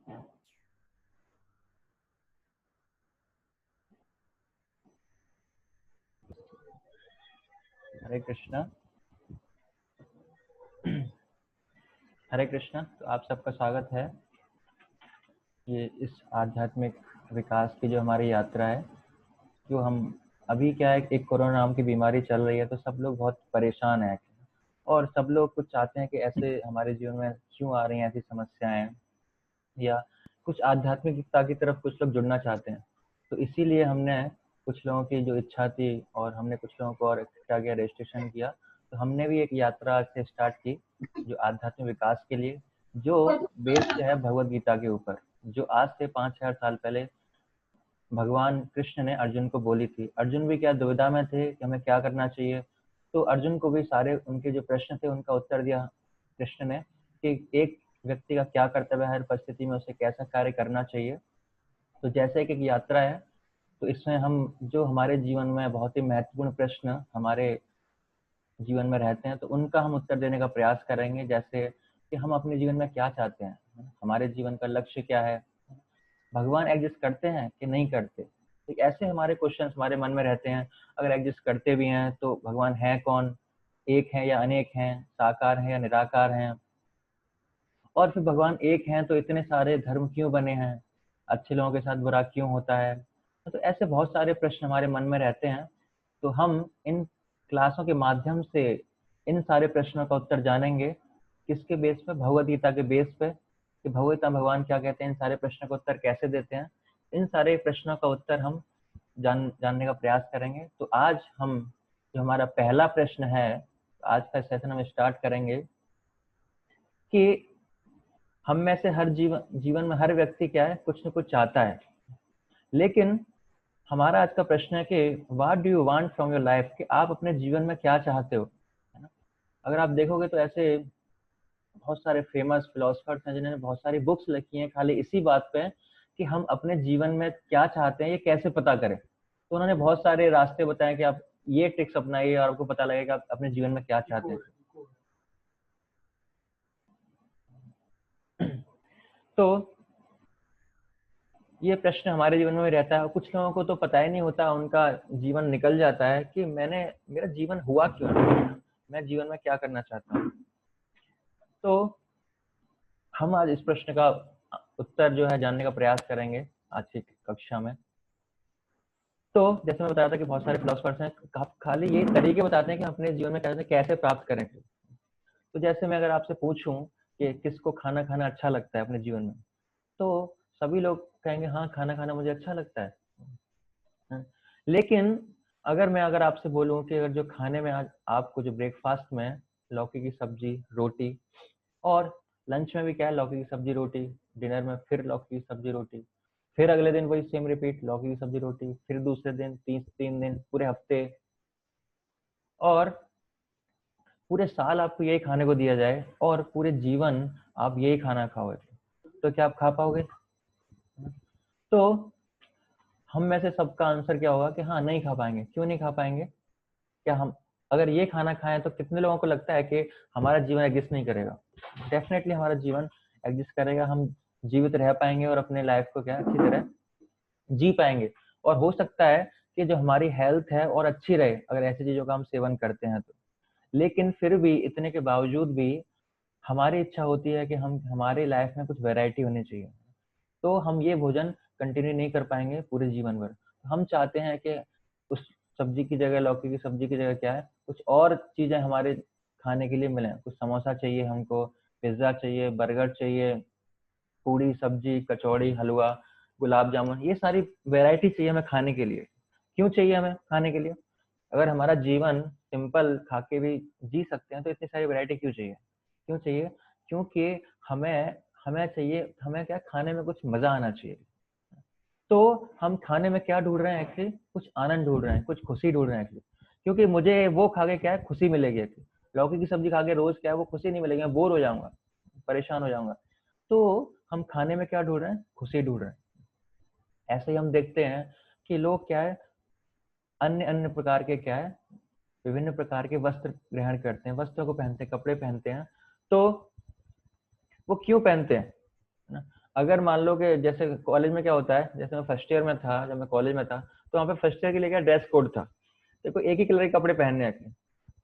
हरे कृष्णा। हरे कृष्णा। तो आप सबका स्वागत है ये इस आध्यात्मिक विकास की जो हमारी यात्रा है। जो हम अभी क्या है, एक कोरोना नाम की बीमारी चल रही है, तो सब लोग बहुत परेशान हैं और सब लोग कुछ चाहते हैं कि ऐसे हमारे जीवन में क्यों आ रही हैं ऐसी समस्याएं, या कुछ आध्यात्मिकता की तरफ कुछ लोग जुड़ना चाहते हैं। तो इसीलिए हमने कुछ लोगों की जो इच्छा थी और हमने कुछ लोगों को और इकट्ठा किया, रजिस्ट्रेशन किया। तो हमने भी एक यात्रा से स्टार्ट की जो आध्यात्मिक विकास के लिए, जो बेस्ड है भगवत गीता के ऊपर, जो आज से 5000 साल पहले भगवान कृष्ण ने अर्जुन को बोली थी। अर्जुन भी क्या दुविधा में थे कि हमें क्या करना चाहिए, तो अर्जुन को भी सारे उनके जो प्रश्न थे उनका उत्तर दिया कृष्ण ने कि एक व्यक्ति का क्या कर्तव्य है, हर परिस्थिति में उसे कैसा कार्य करना चाहिए। तो जैसे कि एक यात्रा है, तो इसमें हम जो हमारे जीवन में बहुत ही महत्वपूर्ण प्रश्न हमारे जीवन में रहते हैं, तो उनका हम उत्तर देने का प्रयास करेंगे। जैसे कि हम अपने जीवन में क्या चाहते हैं, हमारे जीवन का लक्ष्य क्या है, भगवान एग्जिस्ट करते हैं कि नहीं करते। तो ऐसे हमारे क्वेश्चंस हमारे मन में रहते हैं। अगर एग्जिस्ट करते भी हैं तो भगवान है कौन, एक है या अनेक हैं, साकार है या निराकार हैं, और फिर भगवान एक हैं तो इतने सारे धर्म क्यों बने हैं, अच्छे लोगों के साथ बुरा क्यों होता है। तो ऐसे बहुत सारे प्रश्न हमारे मन में रहते हैं। तो हम इन क्लासों के माध्यम से इन सारे प्रश्नों का उत्तर जानेंगे। किसके बेस पे? भगवद गीता के बेस पे, कि भगवत भगवान क्या कहते हैं, इन सारे प्रश्नों का उत्तर कैसे देते हैं। इन सारे प्रश्नों का उत्तर हम जानने का प्रयास करेंगे। तो आज हम जो हमारा पहला प्रश्न है, आज का सेशन हम स्टार्ट करेंगे कि हम में से हर जीवन में हर व्यक्ति क्या है, कुछ न कुछ चाहता है। लेकिन हमारा आज का प्रश्न है कि what do you want from your life, कि आप अपने जीवन में क्या चाहते हो, है ना। अगर आप देखोगे तो ऐसे बहुत सारे फेमस फिलोसफर्स हैं जिन्होंने बहुत सारी बुक्स लिखी हैं खाली इसी बात पे कि हम अपने जीवन में क्या चाहते हैं ये कैसे पता करें। तो उन्होंने बहुत सारे रास्ते बताए कि आप ये ट्रिक्स अपनाइए और आपको पता लगेगा आप अपने जीवन में क्या चाहते हैं। तो ये प्रश्न हमारे जीवन में रहता है। कुछ लोगों को तो पता ही नहीं होता, उनका जीवन निकल जाता है कि मेरा जीवन हुआ क्यों, मैं जीवन में क्या करना चाहता हूँ। तो हम आज इस प्रश्न का उत्तर जो है जानने का प्रयास करेंगे आज की कक्षा में। तो जैसे मैं बताया था कि बहुत सारे फिलोसफर्स हैं, खाली ये तरीके बताते हैं कि हम अपने जीवन में कैसे प्राप्त करें। तो जैसे मैं अगर आपसे पूछूं कि किसको खाना खाना अच्छा लगता है अपने जीवन में, तो सभी लोग कहेंगे हाँ, खाना खाना मुझे अच्छा लगता है। लेकिन अगर आपसे बोलूं कि अगर जो खाने में आज आपको जो ब्रेकफास्ट में लौकी की सब्जी रोटी, और लंच में भी क्या है, लौकी की सब्जी रोटी, डिनर में फिर लौकी की सब्जी रोटी, फिर अगले दिन वही सेम रिपीट, लौकी की सब्जी रोटी, फिर दूसरे दिन, 3 दिन, पूरे हफ्ते, और पूरे साल आपको यही खाने को दिया जाए और पूरे जीवन आप यही खाना खाओगे, तो क्या आप खा पाओगे? तो हम में से सबका आंसर क्या होगा कि हाँ, नहीं खा पाएंगे। क्यों नहीं खा पाएंगे? क्या हम अगर ये खाना खाएं तो कितने लोगों को लगता है कि हमारा जीवन एग्जिस्ट नहीं करेगा? डेफिनेटली हमारा जीवन एग्जिस्ट करेगा। हम जीवित रह पाएंगे और अपने लाइफ को क्या अच्छी तरह जी पाएंगे। और हो सकता है कि जो हमारी हेल्थ है और अच्छी रहे अगर ऐसी चीजों का हम सेवन करते हैं तो। लेकिन फिर भी इतने के बावजूद भी हमारी इच्छा होती है कि हम हमारी लाइफ में कुछ वैरायटी होनी चाहिए। तो हम ये भोजन कंटिन्यू नहीं कर पाएंगे पूरे जीवन भर। हम चाहते हैं कि उस सब्जी की जगह, लौकी की सब्जी की जगह क्या है, कुछ और चीजें हमारे खाने के लिए मिले। कुछ समोसा चाहिए हमको, पिज्जा चाहिए, बर्गर चाहिए, पूड़ी सब्जी, कचौड़ी, हलवा, गुलाब जामुन, ये सारी वैरायटी चाहिए हमें खाने के लिए। क्यों चाहिए हमें खाने के लिए? अगर हमारा जीवन सिंपल खा के भी जी सकते हैं तो इतनी सारी वैरायटी क्यों चाहिए? क्यों चाहिए? क्योंकि हमें हमें चाहिए, हमें क्या, खाने में कुछ मजा आना चाहिए। तो हम खाने में क्या ढूंढ रहे हैं एक्चुअली? कुछ आनंद ढूंढ रहे हैं, कुछ खुशी ढूंढ रहे हैं एक्चुअली। क्योंकि मुझे वो खा के क्या है, खुशी मिलेगी एक्चुअली। लौकी की सब्जी खा के रोज क्या है, वो खुशी नहीं मिलेगी, मैं बोर हो जाऊंगा, परेशान हो जाऊंगा। तो हम खाने में क्या ढूंढ रहे हैं? खुशी ढूंढ रहे हैं। ऐसे ही हम देखते हैं कि लोग क्या है, अन्य अन्य प्रकार के क्या है, विभिन्न प्रकार के वस्त्र ग्रहण करते हैं, वस्त्रों को पहनते हैं, कपड़े पहनते हैं। तो वो क्यों पहनते हैं, ना? अगर मान लो कि जैसे कॉलेज में क्या होता है, जैसे मैं फर्स्ट ईयर में था, जब मैं कॉलेज में था, तो वहाँ पे फर्स्ट ईयर के लिए क्या ड्रेस कोड था, देखो एक ही कलर के कपड़े पहनने हैं।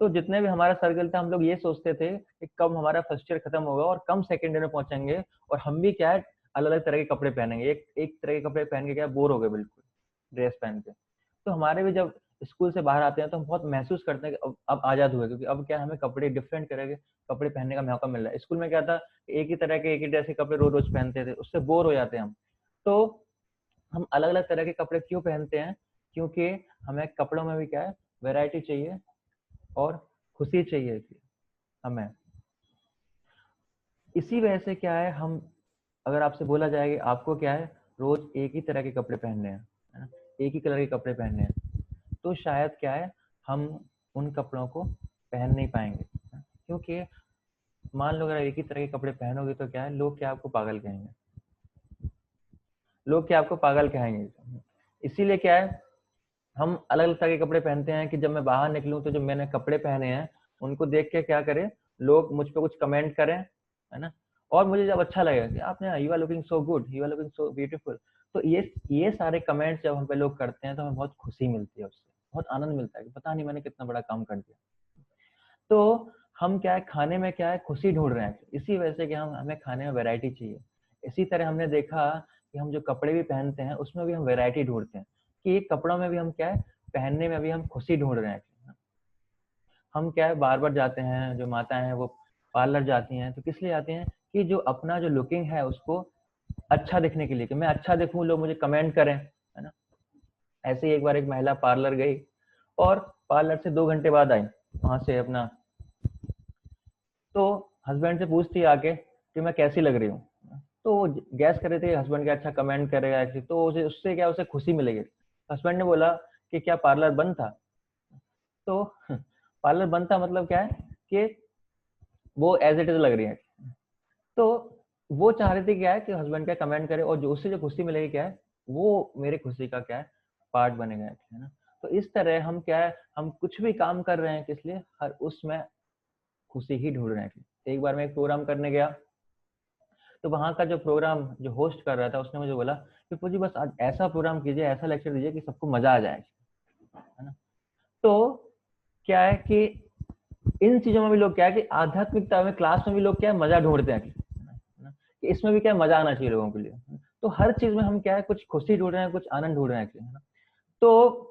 तो जितने भी हमारा सर्कल था, हम लोग ये सोचते थे कि कब हमारा फर्स्ट ईयर खत्म होगा और कम सेकेंड ईयर में पहुंचेंगे और हम भी क्या है अलग अलग तरह के कपड़े पहनेंगे, एक एक तरह के कपड़े पहन के क्या बोर हो गए बिल्कुल ड्रेस पहन के। तो हमारे भी जब स्कूल से बाहर आते हैं तो हम बहुत महसूस करते हैं कि अब आजाद हुए, क्योंकि अब क्या हमें कपड़े डिफरेंट तरह के कपड़े पहनने का मौका मिल रहा है। स्कूल में क्या था, एक ही तरह के एक ही ड्रेस के कपड़े रोज रोज पहनते थे, उससे बोर हो जाते हैं हम। तो हम अलग अलग तरह के कपड़े क्यों पहनते हैं, क्योंकि हमें कपड़ों में भी क्या है वैरायटी चाहिए और खुशी चाहिए थी हमें। इसी वजह से क्या है, हम अगर आपसे बोला जाए कि आपको क्या है रोज एक ही तरह के कपड़े पहनने हैं, है ना, एक ही कलर के कपड़े पहनने हैं, तो शायद क्या है हम उन कपड़ों को पहन नहीं पाएंगे। क्योंकि मान लो अगर एक ही तरह के कपड़े पहनोगे तो क्या है लोग क्या आपको पागल कहेंगे, लोग क्या आपको पागल कहेंगे। इसीलिए क्या है हम अलग अलग तरह के कपड़े पहनते हैं कि जब मैं बाहर निकलूं तो जो मैंने कपड़े पहने हैं उनको देख के क्या करें, लोग मुझ पर कुछ कमेंट करें, है ना, और मुझे जब अच्छा लगेगा कि आपने you are looking so good, you are looking so beautiful, तो ये सारे कमेंट्स जब हम पे लोग करते हैं तो हमें बहुत खुशी मिलती है, उससे बहुत आनंद मिलता है कि पता नहीं मैंने कितना बड़ा काम कर दिया। तो हम क्या है खाने में क्या है खुशी ढूंढ रहे हैं, इसी वजह से कि हमें खाने में वैरायटी चाहिए। इसी तरह हमने देखा कि हम जो कपड़े भी पहनते हैं उसमें भी हम वैरायटी ढूंढते हैं, कि कपड़ों में भी हम क्या है पहनने में भी हम खुशी ढूंढ रहे हैं। हम क्या है बार बार जाते हैं, जो माताएं हैं वो पार्लर जाती हैं, तो किस लिए जाती हैं कि जो अपना जो लुकिंग है उसको अच्छा दिखने के लिए, कि मैं अच्छा दिखूं, लोग मुझे कमेंट करें, है ना। ऐसे ही एक बार एक महिला पार्लर गई और पार्लर से 2 घंटे बाद आई वहां से अपना, तो हस्बैंड से पूछती आके कि मैं कैसी लग रही हूँ, तो वो गैस कर रहे थे हस्बैंड क्या अच्छा कमेंट करेगा ऐसे, तो उसे उससे क्या उसे खुशी मिलेगी। हस्बैंड ने बोला कि क्या पार्लर बंद था, तो पार्लर बंद था मतलब क्या है कि वो एज इट इज लग रही है। तो वो चाह रहे थे क्या है कि हस्बैंड क्या कमेंट करे और जो उससे जो खुशी मिलेगी क्या है वो मेरे खुशी का क्या है पार्ट बनेगा, है ना। तो इस तरह हम क्या है हम कुछ भी काम कर रहे हैं किस लिए, हर उसमें खुशी ही ढूंढ रहे हैं। एक बार मैं एक प्रोग्राम करने गया, तो वहाँ का जो प्रोग्राम जो होस्ट कर रहा था उसने मुझे बोला कि पूजी बस आज ऐसा प्रोग्राम कीजिए, ऐसा लेक्चर दीजिए कि सबको मजा आ जाए, है ना। तो क्या है कि इन चीजों में भी लोग क्या है कि आध्यात्मिकता में क्लास में भी लोग क्या है मजा ढूंढते हैं, है ना, कि इसमें भी क्या है मजा आना चाहिए लोगों के लिए। तो हर चीज में हम क्या है कुछ खुशी ढूंढ रहे हैं, कुछ आनंद ढूंढ रहे हैं, है ना। तो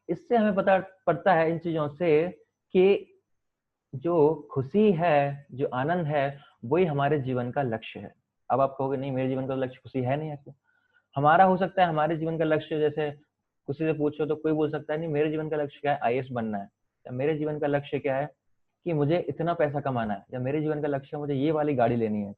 इससे हमें पता पड़ता है इन चीजों से कि जो खुशी है, जो आनंद है, वही हमारे जीवन का लक्ष्य है। अब आप कहोगे नहीं मेरे जीवन का लक्ष्य खुशी है नहीं है, क्यों? हमारा हो सकता है हमारे जीवन का लक्ष्य, जैसे किसी से पूछो तो कोई बोल सकता है नहीं मेरे जीवन का लक्ष्य क्या है आईएएस बनना है, या मेरे जीवन का लक्ष्य क्या है कि मुझे इतना पैसा कमाना है, या मेरे जीवन का लक्ष्य है मुझे ये वाली गाड़ी लेनी है,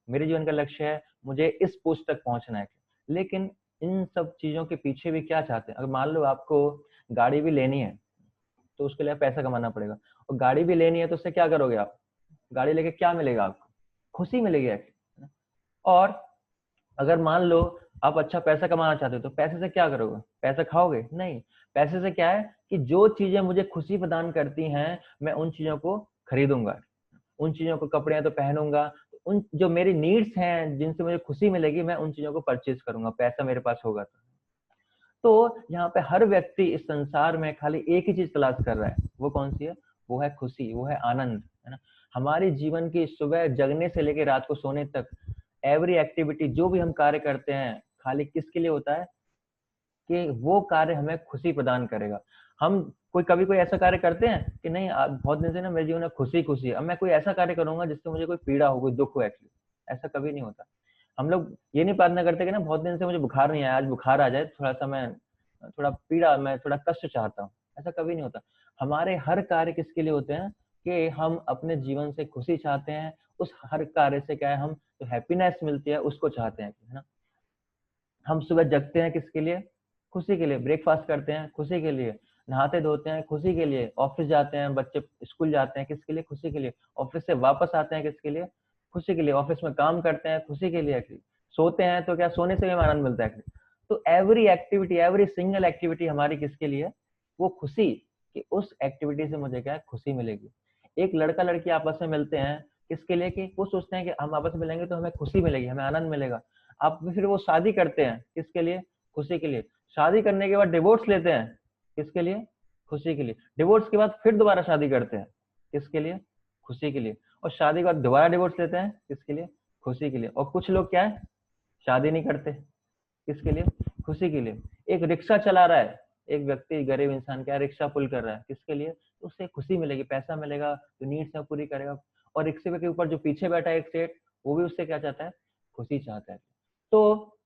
मेरे जीवन का लक्ष्य है मुझे इस पोस्ट तक पहुंचना है। लेकिन इन सब चीजों के पीछे भी क्या चाहते हैं, अगर मान लो आपको गाड़ी भी लेनी है तो उसके लिए पैसा कमाना पड़ेगा, और गाड़ी भी लेनी है तो उससे क्या करोगे आप, गाड़ी लेके क्या मिलेगा आपको, खुशी मिलेगी एक्चुअली। और अगर मान लो आप अच्छा पैसा कमाना चाहते हो तो पैसे से क्या करोगे, पैसा खाओगे नहीं, पैसे से क्या है कि जो चीजें मुझे खुशी प्रदान करती हैं मैं उन चीजों को खरीदूंगा, उन चीजों को कपड़े हैं तो पहनूंगा, उन जो मेरी नीड्स हैं जिनसे मुझे खुशी मिलेगी मैं उन चीजों को परचेज करूंगा, पैसा मेरे पास होगा तो यहाँ पे हर व्यक्ति इस संसार में खाली एक ही चीज तलाश कर रहा है, वो कौन सी है, वो है खुशी, वो है आनंद, है ना। हमारे जीवन की सुबह जगने से लेकर रात को सोने तक एवरी एक्टिविटी जो भी हम कार्य करते हैं खाली किसके लिए होता है कि वो कार्य हमें खुशी प्रदान करेगा। हम कभी कोई ऐसा कार्य करते हैं कि नहीं बहुत दिन से ना मेरे जीवन में खुशी खुशी है, अब मैं कोई ऐसा कार्य करूंगा जिससे मुझे कोई पीड़ा हो, कोई दुख हो, एक्चुअली ऐसा कभी नहीं होता। हम लोग ये नहीं प्रार्थना करते कि ना बहुत दिन से मुझे बुखार नहीं आया, आज बुखार आ जाए, थोड़ा सा मैं थोड़ा पीड़ा, मैं थोड़ा कष्ट चाहता हूँ, ऐसा कभी नहीं होता। हमारे हर कार्य किसके लिए होते हैं कि हम अपने जीवन से खुशी चाहते हैं, उस हर कार्य से क्या है हम जो हैप्पीनेस मिलती है उसको चाहते हैं, है ना। हम सुबह जगते हैं किसके लिए, खुशी के लिए, ब्रेकफास्ट करते हैं खुशी के लिए, नहाते धोते हैं खुशी के लिए, ऑफिस जाते हैं बच्चे, स्कूल जाते हैं किसके लिए, खुशी के लिए, ऑफिस से वापस आते हैं किसके लिए, खुशी के लिए, ऑफिस में काम करते हैं खुशी के लिए, सोते हैं तो क्या सोने से भी आनंद मिलता है। तो every activity, every single activity हमारी किसके लिए, वो खुशी कि उस एक्टिविटी से मुझे क्या है खुशी मिलेगी। एक लड़का लड़की आपस में मिलते हैं किसके लिए? कि वो सोचते हैं कि हम आपस में मिलेंगे तो हमें खुशी मिलेगी, हमें आनंद मिलेगा। अब फिर वो शादी करते हैं, किसके लिए? खुशी के लिए। शादी करने के बाद डिवोर्स लेते हैं, किसके लिए? खुशी के लिए। डिवोर्स के बाद फिर दोबारा शादी करते हैं, किसके लिए? खुशी के लिए। और शादी के बाद दोबारा डिवोर्स लेते हैं, किसके लिए? खुशी के लिए। और कुछ लोग क्या है, शादी नहीं करते, किसके लिए? खुशी के लिए। एक रिक्शा चला रहा है, एक व्यक्ति गरीब इंसान क्या रिक्शा पुल कर रहा है, किसके लिए? तो उससे खुशी मिलेगी, पैसा मिलेगा, तो नीड्स में पूरी करेगा। और रिक्शे के ऊपर जो पीछे बैठा है एक सेठ, वो भी उससे क्या चाहता है? खुशी चाहता है। तो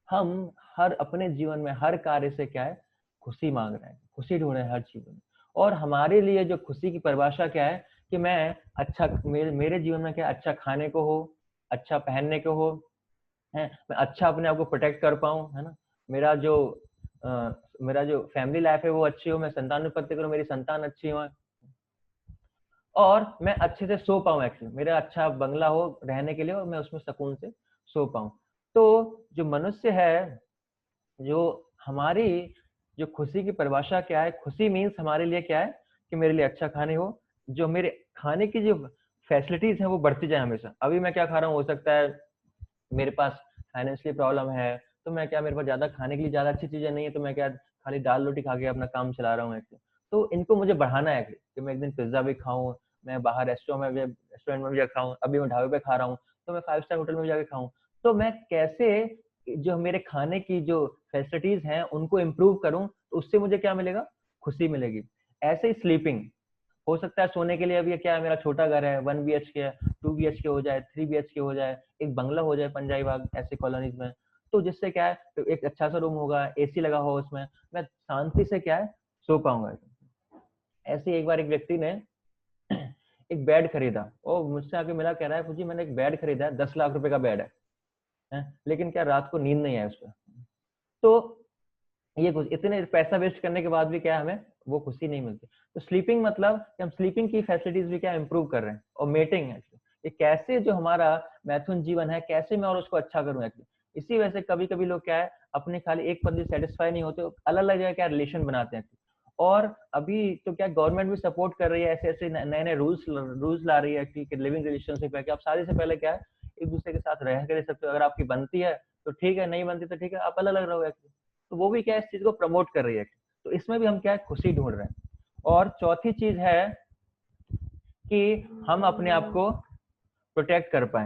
हम हर अपने जीवन में हर कार्य से क्या है? खुशी मांग रहे हैं, खुशी ढूंढ रहे हैं हर चीज में। और हमारे लिए जो खुशी की परिभाषा क्या है कि मैं अच्छा, मेरे जीवन में क्या, अच्छा खाने को हो, अच्छा पहनने को हो, है, मैं अच्छा अपने आप को प्रोटेक्ट कर पाऊं, है ना, मेरा जो मेरा जो फैमिली लाइफ है वो अच्छी हो, मैं संतान उत्पत्ति करूं, मेरी संतान अच्छी हो, और मैं अच्छे से सो पाऊं, एक्चुअली मेरा अच्छा बंगला हो रहने के लिए और मैं उसमें सुकून से सो पाऊं। तो जो मनुष्य है, जो हमारी जो खुशी की परिभाषा क्या है, खुशी मीन्स हमारे लिए क्या है कि मेरे लिए अच्छा खाने हो, जो मेरे खाने की जो फैसिलिटीज है वो बढ़ती जाए हमेशा। अभी मैं क्या खा रहा हूँ, हो सकता है मेरे पास फाइनेंशियली प्रॉब्लम है, तो मैं क्या, मेरे पास ज्यादा खाने के लिए ज्यादा अच्छी चीजें नहीं है, तो मैं क्या खाली दाल रोटी खा के अपना काम चला रहा हूँ। तो इनको मुझे बढ़ाना है कि मैं एक दिन पिज्जा भी खाऊं, मैं बाहर रेस्टोरेंट में भी जाकर खाऊं, अभी मैं ढाबे पे खा रहा हूँ, तो मैं 5 स्टार होटल में भी जाके खाऊं। तो मैं कैसे जो मेरे खाने की जो फैसिलिटीज हैं उनको इम्प्रूव करूं, तो उससे मुझे क्या मिलेगा? खुशी मिलेगी। ऐसे ही स्लीपिंग, हो सकता है सोने के लिए अभी क्या है, मेरा छोटा घर है, 1 BHK है, 2 BHK हो जाए, 3 BHK हो जाए, एक बंगला हो जाए पंजाबी बाग ऐसे कॉलोनीज में, तो जिससे क्या है, तो एक अच्छा सा रूम होगा, AC लगा हो उसमें, मैं शांति से क्या है, सो पाऊंगा। ऐसे ही एक बार एक व्यक्ति ने एक बेड खरीदा, वो मुझसे आके मिला, कह रहा है, मुझे मैंने एक बेड खरीदा है, 10 लाख रुपए का बेड है, लेकिन क्या रात को नींद नहीं है उस पर। तो ये कुछ इतने पैसा वेस्ट करने के बाद भी क्या हमें वो खुशी नहीं मिलती। तो स्लीपिंग मतलब कि हम स्लीपिंग की फैसिलिटीज भी क्या इंप्रूव कर रहे हैं। और मेटिंग है, ये कैसे जो हमारा मैथुन जीवन है, कैसे मैं और उसको अच्छा करूं एक्चुअली। इसी वजह से कभी कभी लोग क्या है, अपने खाली एक पद से सेटिस्फाई नहीं होते, अलग अलग जगह क्या रिलेशन बनाते हैं। और अभी तो क्या गवर्नमेंट भी सपोर्ट कर रही है, ऐसे ऐसे नए नए रूल्स ला रही है कि लिविंग रिलेशनशिप है कि आप शादी से पहले क्या है, एक दूसरे के साथ रह कर सकते हो, अगर आपकी बनती है तो ठीक है, नहीं बनती तो ठीक है, आप अलग अलग रहो। तो वो भी क्या है, इस चीज को प्रमोट कर रही है। तो इसमें भी हम क्या है, खुशी ढूंढ रहे हैं। और चौथी चीज है कि हम अपने आप को प्रोटेक्ट कर पाए,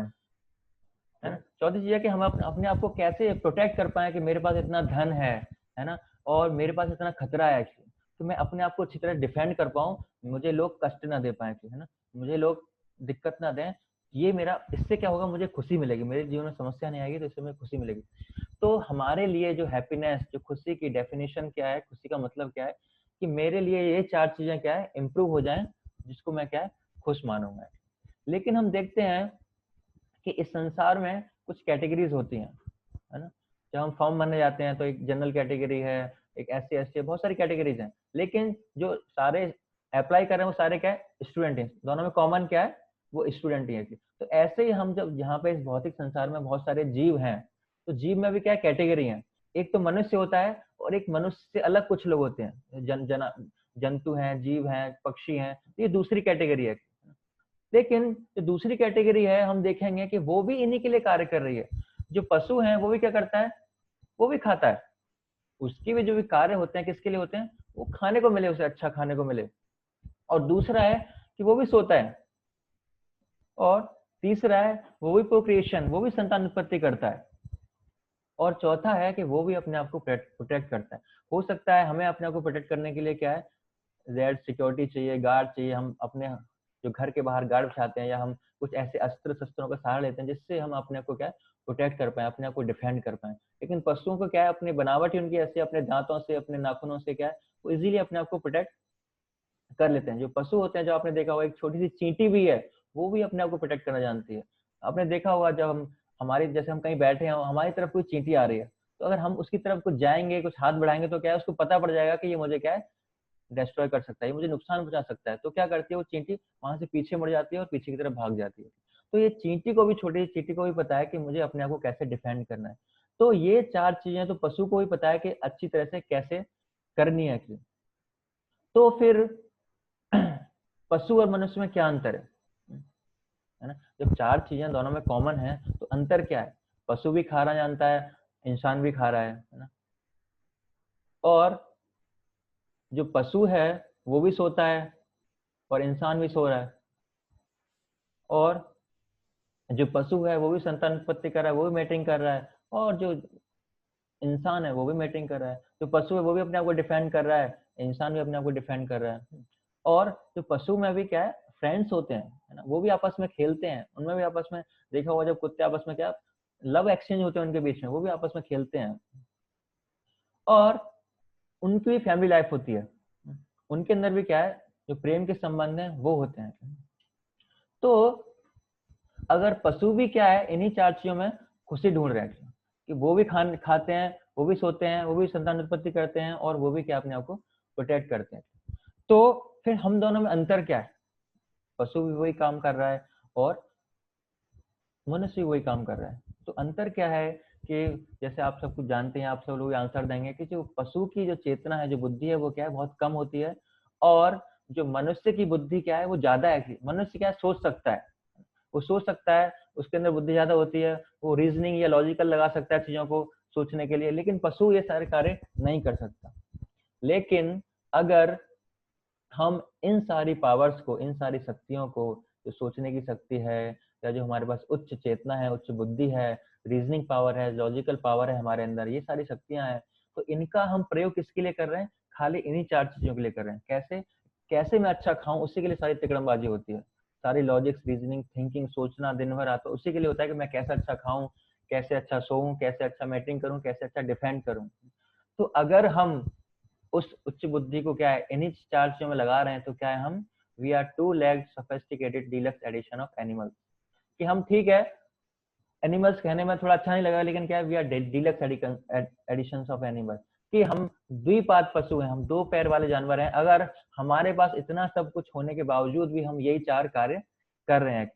है ना। चौथी चीज है कि हम अपने आप को कैसे प्रोटेक्ट कर पाए कि मेरे पास इतना धन है ना, और मेरे पास इतना खतरा है एक्चुअली, तो मैं अपने आप को अच्छी तरह डिफेंड कर पाऊं, मुझे लोग कष्ट ना दे पाए, है ना, मुझे लोग दिक्कत ना दें। ये मेरा, इससे क्या होगा, मुझे खुशी मिलेगी, मेरे जीवन में समस्या नहीं आएगी, तो इससे मुझे खुशी मिलेगी। तो हमारे लिए जो हैप्पीनेस, जो खुशी की डेफिनेशन क्या है, खुशी का मतलब क्या है, कि मेरे लिए ये 4 चीजें क्या है, इंप्रूव हो जाएं, जिसको मैं क्या है, खुश मानूंगा। लेकिन हम देखते हैं कि इस संसार में कुछ कैटेगरीज होती हैं, है ना। जब हम फॉर्म भरने जाते हैं तो एक जनरल कैटेगरी है, एक SC ST, बहुत सारी कैटेगरीज हैं, लेकिन जो सारे अप्लाई कर रहे हैं वो सारे क्या है, स्टूडेंट हैं। दोनों में कॉमन क्या है, वो स्टूडेंट ही है। तो ऐसे ही हम जब यहाँ पे इस भौतिक संसार में बहुत सारे जीव हैं, तो जीव में भी क्या कैटेगरी है, एक तो मनुष्य होता है, और एक मनुष्य से अलग कुछ लोग होते हैं, जंतु हैं, जीव हैं, पक्षी हैं, ये दूसरी कैटेगरी है। लेकिन जो दूसरी कैटेगरी है, हम देखेंगे कि वो भी इन्हीं के लिए कार्य कर रही है। जो पशु है वो भी क्या करता है, वो भी खाता है, उसके भी जो भी कार्य होते हैं किसके लिए होते हैं, वो खाने को मिले, उसे अच्छा खाने को मिले। और दूसरा है कि वो भी सोता है। और तीसरा है वो भी प्रोक्रिएशन, वो भी संतान उत्पत्ति करता है। और चौथा है कि वो भी अपने आप को प्रोटेक्ट करता है। हो सकता है हमें अपने आप को प्रोटेक्ट करने के लिए क्या है, जेड सिक्योरिटी चाहिए, गार्ड चाहिए, हम अपने जो घर के बाहर गार्ड बिछाते हैं, या हम कुछ ऐसे अस्त्र शस्त्रों का सहारा लेते हैं जिससे हम अपने आप को क्या है, प्रोटेक्ट कर पाए, अपने आप को डिफेंड कर पाए। लेकिन पशुओं को क्या है, अपनी बनावट ही उनकी ऐसे, अपने दांतों से, अपने नाखूनों से क्या है, वो इजीली अपने आप को प्रोटेक्ट कर लेते हैं। जो पशु होते हैं, जो आपने देखा होगा, एक छोटी सी चींटी भी है, वो भी अपने आप को प्रोटेक्ट करना जानती है। आपने देखा होगा, जब हम हमारी, जैसे हम कहीं बैठे हैं, हमारी तरफ कोई चींटी आ रही है, तो अगर हम उसकी तरफ कुछ जाएंगे, कुछ हाथ बढ़ाएंगे, तो क्या है, उसको पता पड़ जाएगा कि ये मुझे क्या है, डिस्ट्रॉय कर सकता है, ये मुझे नुकसान पहुंचा सकता है। तो क्या करती है वो चींटी, वहां से पीछे मुड़ जाती है और पीछे की तरफ भाग जाती है। तो ये चींटी को भी, छोटी चींटी को भी पता है कि मुझे अपने आप को कैसे डिफेंड करना है। तो ये 4 चीजें तो पशु को भी पता है कि अच्छी तरह से कैसे करनी है कि। तो फिर पशु और मनुष्य में क्या अंतर है? है ना। जब 4 चीजें दोनों में कॉमन है तो अंतर क्या है? पशु भी खा रहा जानता है, इंसान भी खा रहा है ना। और जो पशु है वो भी सोता है और इंसान भी सो रहा है, और जो पशु है वो भी संतान उत्पत्ति कर रहा है, वो भी मेटिंग कर रहा है, और जो इंसान है वो भी मेटिंग कर रहा है। जो पशु है वो भी अपने आप को डिफेंड कर रहा है, इंसान भी अपने आप को डिफेंड कर रहा है। और जो पशु में भी क्या है, फ्रेंड्स होते हैं, है ना, वो भी आपस में खेलते हैं, उनमें भी आपस में देखा होगा जब कुत्ते आपस में क्या लव एक्सचेंज होते हैं उनके बीच में, वो भी आपस में खेलते हैं, और उनकी भी फैमिली लाइफ होती है, उनके अंदर भी क्या है, जो प्रेम के संबंध हैं वो होते हैं। तो अगर पशु भी क्या है, इन्हीं 4 चीजों में खुशी ढूंढ रहे हैं कि वो भी खाते हैं, वो भी सोते हैं, वो भी संतान उत्पत्ति करते हैं, और वो भी क्या अपने आप को प्रोटेक्ट करते हैं। तो फिर हम दोनों में अंतर क्या है? पशु भी वही काम कर रहा है और मनुष्य भी वही काम कर रहा है। तो अंतर क्या है कि जैसे आप सब कुछ जानते हैं, आप सब लोग आंसर देंगे कि जो पशु की जो चेतना है, जो बुद्धि है, वो क्या है, बहुत कम होती है, और जो मनुष्य की बुद्धि क्या है, वो ज्यादा है। मनुष्य क्या है, सोच सकता है, वो सोच सकता है, उसके अंदर बुद्धि ज्यादा होती है, वो रीजनिंग या लॉजिकल लगा सकता है चीजों को सोचने के लिए, लेकिन पशु ये सारे कार्य नहीं कर सकता। लेकिन अगर हम इन सारी पावर्स को, इन सारी शक्तियों को, जो सोचने की शक्ति है, या जो हमारे पास उच्च चेतना है, उच्च बुद्धि है, रीजनिंग पावर है, लॉजिकल पावर है हमारे अंदर, ये सारी शक्तियां हैं, तो इनका हम प्रयोग किसके लिए कर रहे हैं? खाली इन्हीं 4 चीजों के लिए कर रहे हैं। कैसे? कैसे मैं अच्छा खाऊं, उसी के लिए सारी तिकड़मबाजी होती है, सारी लॉजिक्स, रीजनिंग, थिंकिंग, सोचना दिन भर आता है, उसी के लिए होता है कि मैं कैसे अच्छा खाऊं, कैसे अच्छा सोऊं, कैसे अच्छा मैटिंग करूं, कैसे अच्छा डिफेंड करूं। तो अगर हम उस उच्च बुद्धि को क्या है, इन्हीं 4 चीजों में लगा रहे हैं, तो क्या है, हम we are 2-legged sophisticated deluxe edition of animals. कि हम ठीक है, एनिमल्स कहने में थोड़ा अच्छा नहीं लगा, लेकिन क्या है, we are deluxe editions of animal, कि हम द्विपाद पशु हैं, हम 2 पैर वाले जानवर हैं। अगर हमारे पास इतना सब कुछ होने के बावजूद भी हम यही 4 कार्य कर रहे हैं।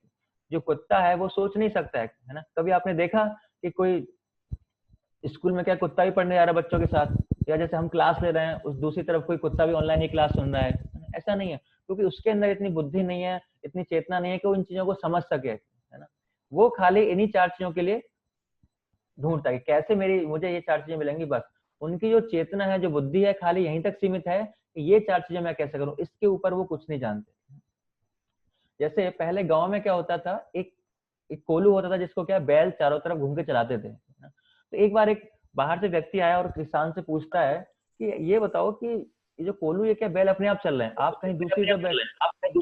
जो कुत्ता है वो सोच नहीं सकता है ना। कभी आपने देखा कि कोई स्कूल में क्या कुत्ता भी पढ़ने जा रहा है बच्चों के साथ, या जैसे हम क्लास ले रहे हैं, उस दूसरी तरफ कोई कुत्ता भी ऑनलाइन ही क्लास सुन रहा है? ऐसा नहीं है, क्योंकि उसके अंदर इतनी बुद्धि नहीं है, इतनी चेतना नहीं है कि वो इन चीजों को समझ सके, है ना। वो खाली इन्हीं 4 चीजों के लिए ढूंढता है कि कैसे मुझे ये 4 चीजें मिलेंगी, बस। उनकी जो चेतना है, जो बुद्धि है, खाली यहीं तक सीमित है कि ये 4 चीजें मैं कैसे करूं, इसके ऊपर वो कुछ नहीं जानते। जैसे पहले गांव में क्या होता था, एक कोल्हू होता था, जिसको क्या बैल चारों तरफ घूम के चलाते थे। तो एक बार एक बाहर से व्यक्ति आया और किसान से पूछता है कि ये बताओ कि ये जो कोल्हू, ये क्या बैल अपने आप चल रहे हैं, आप कहीं दूसरी जगह बैठे,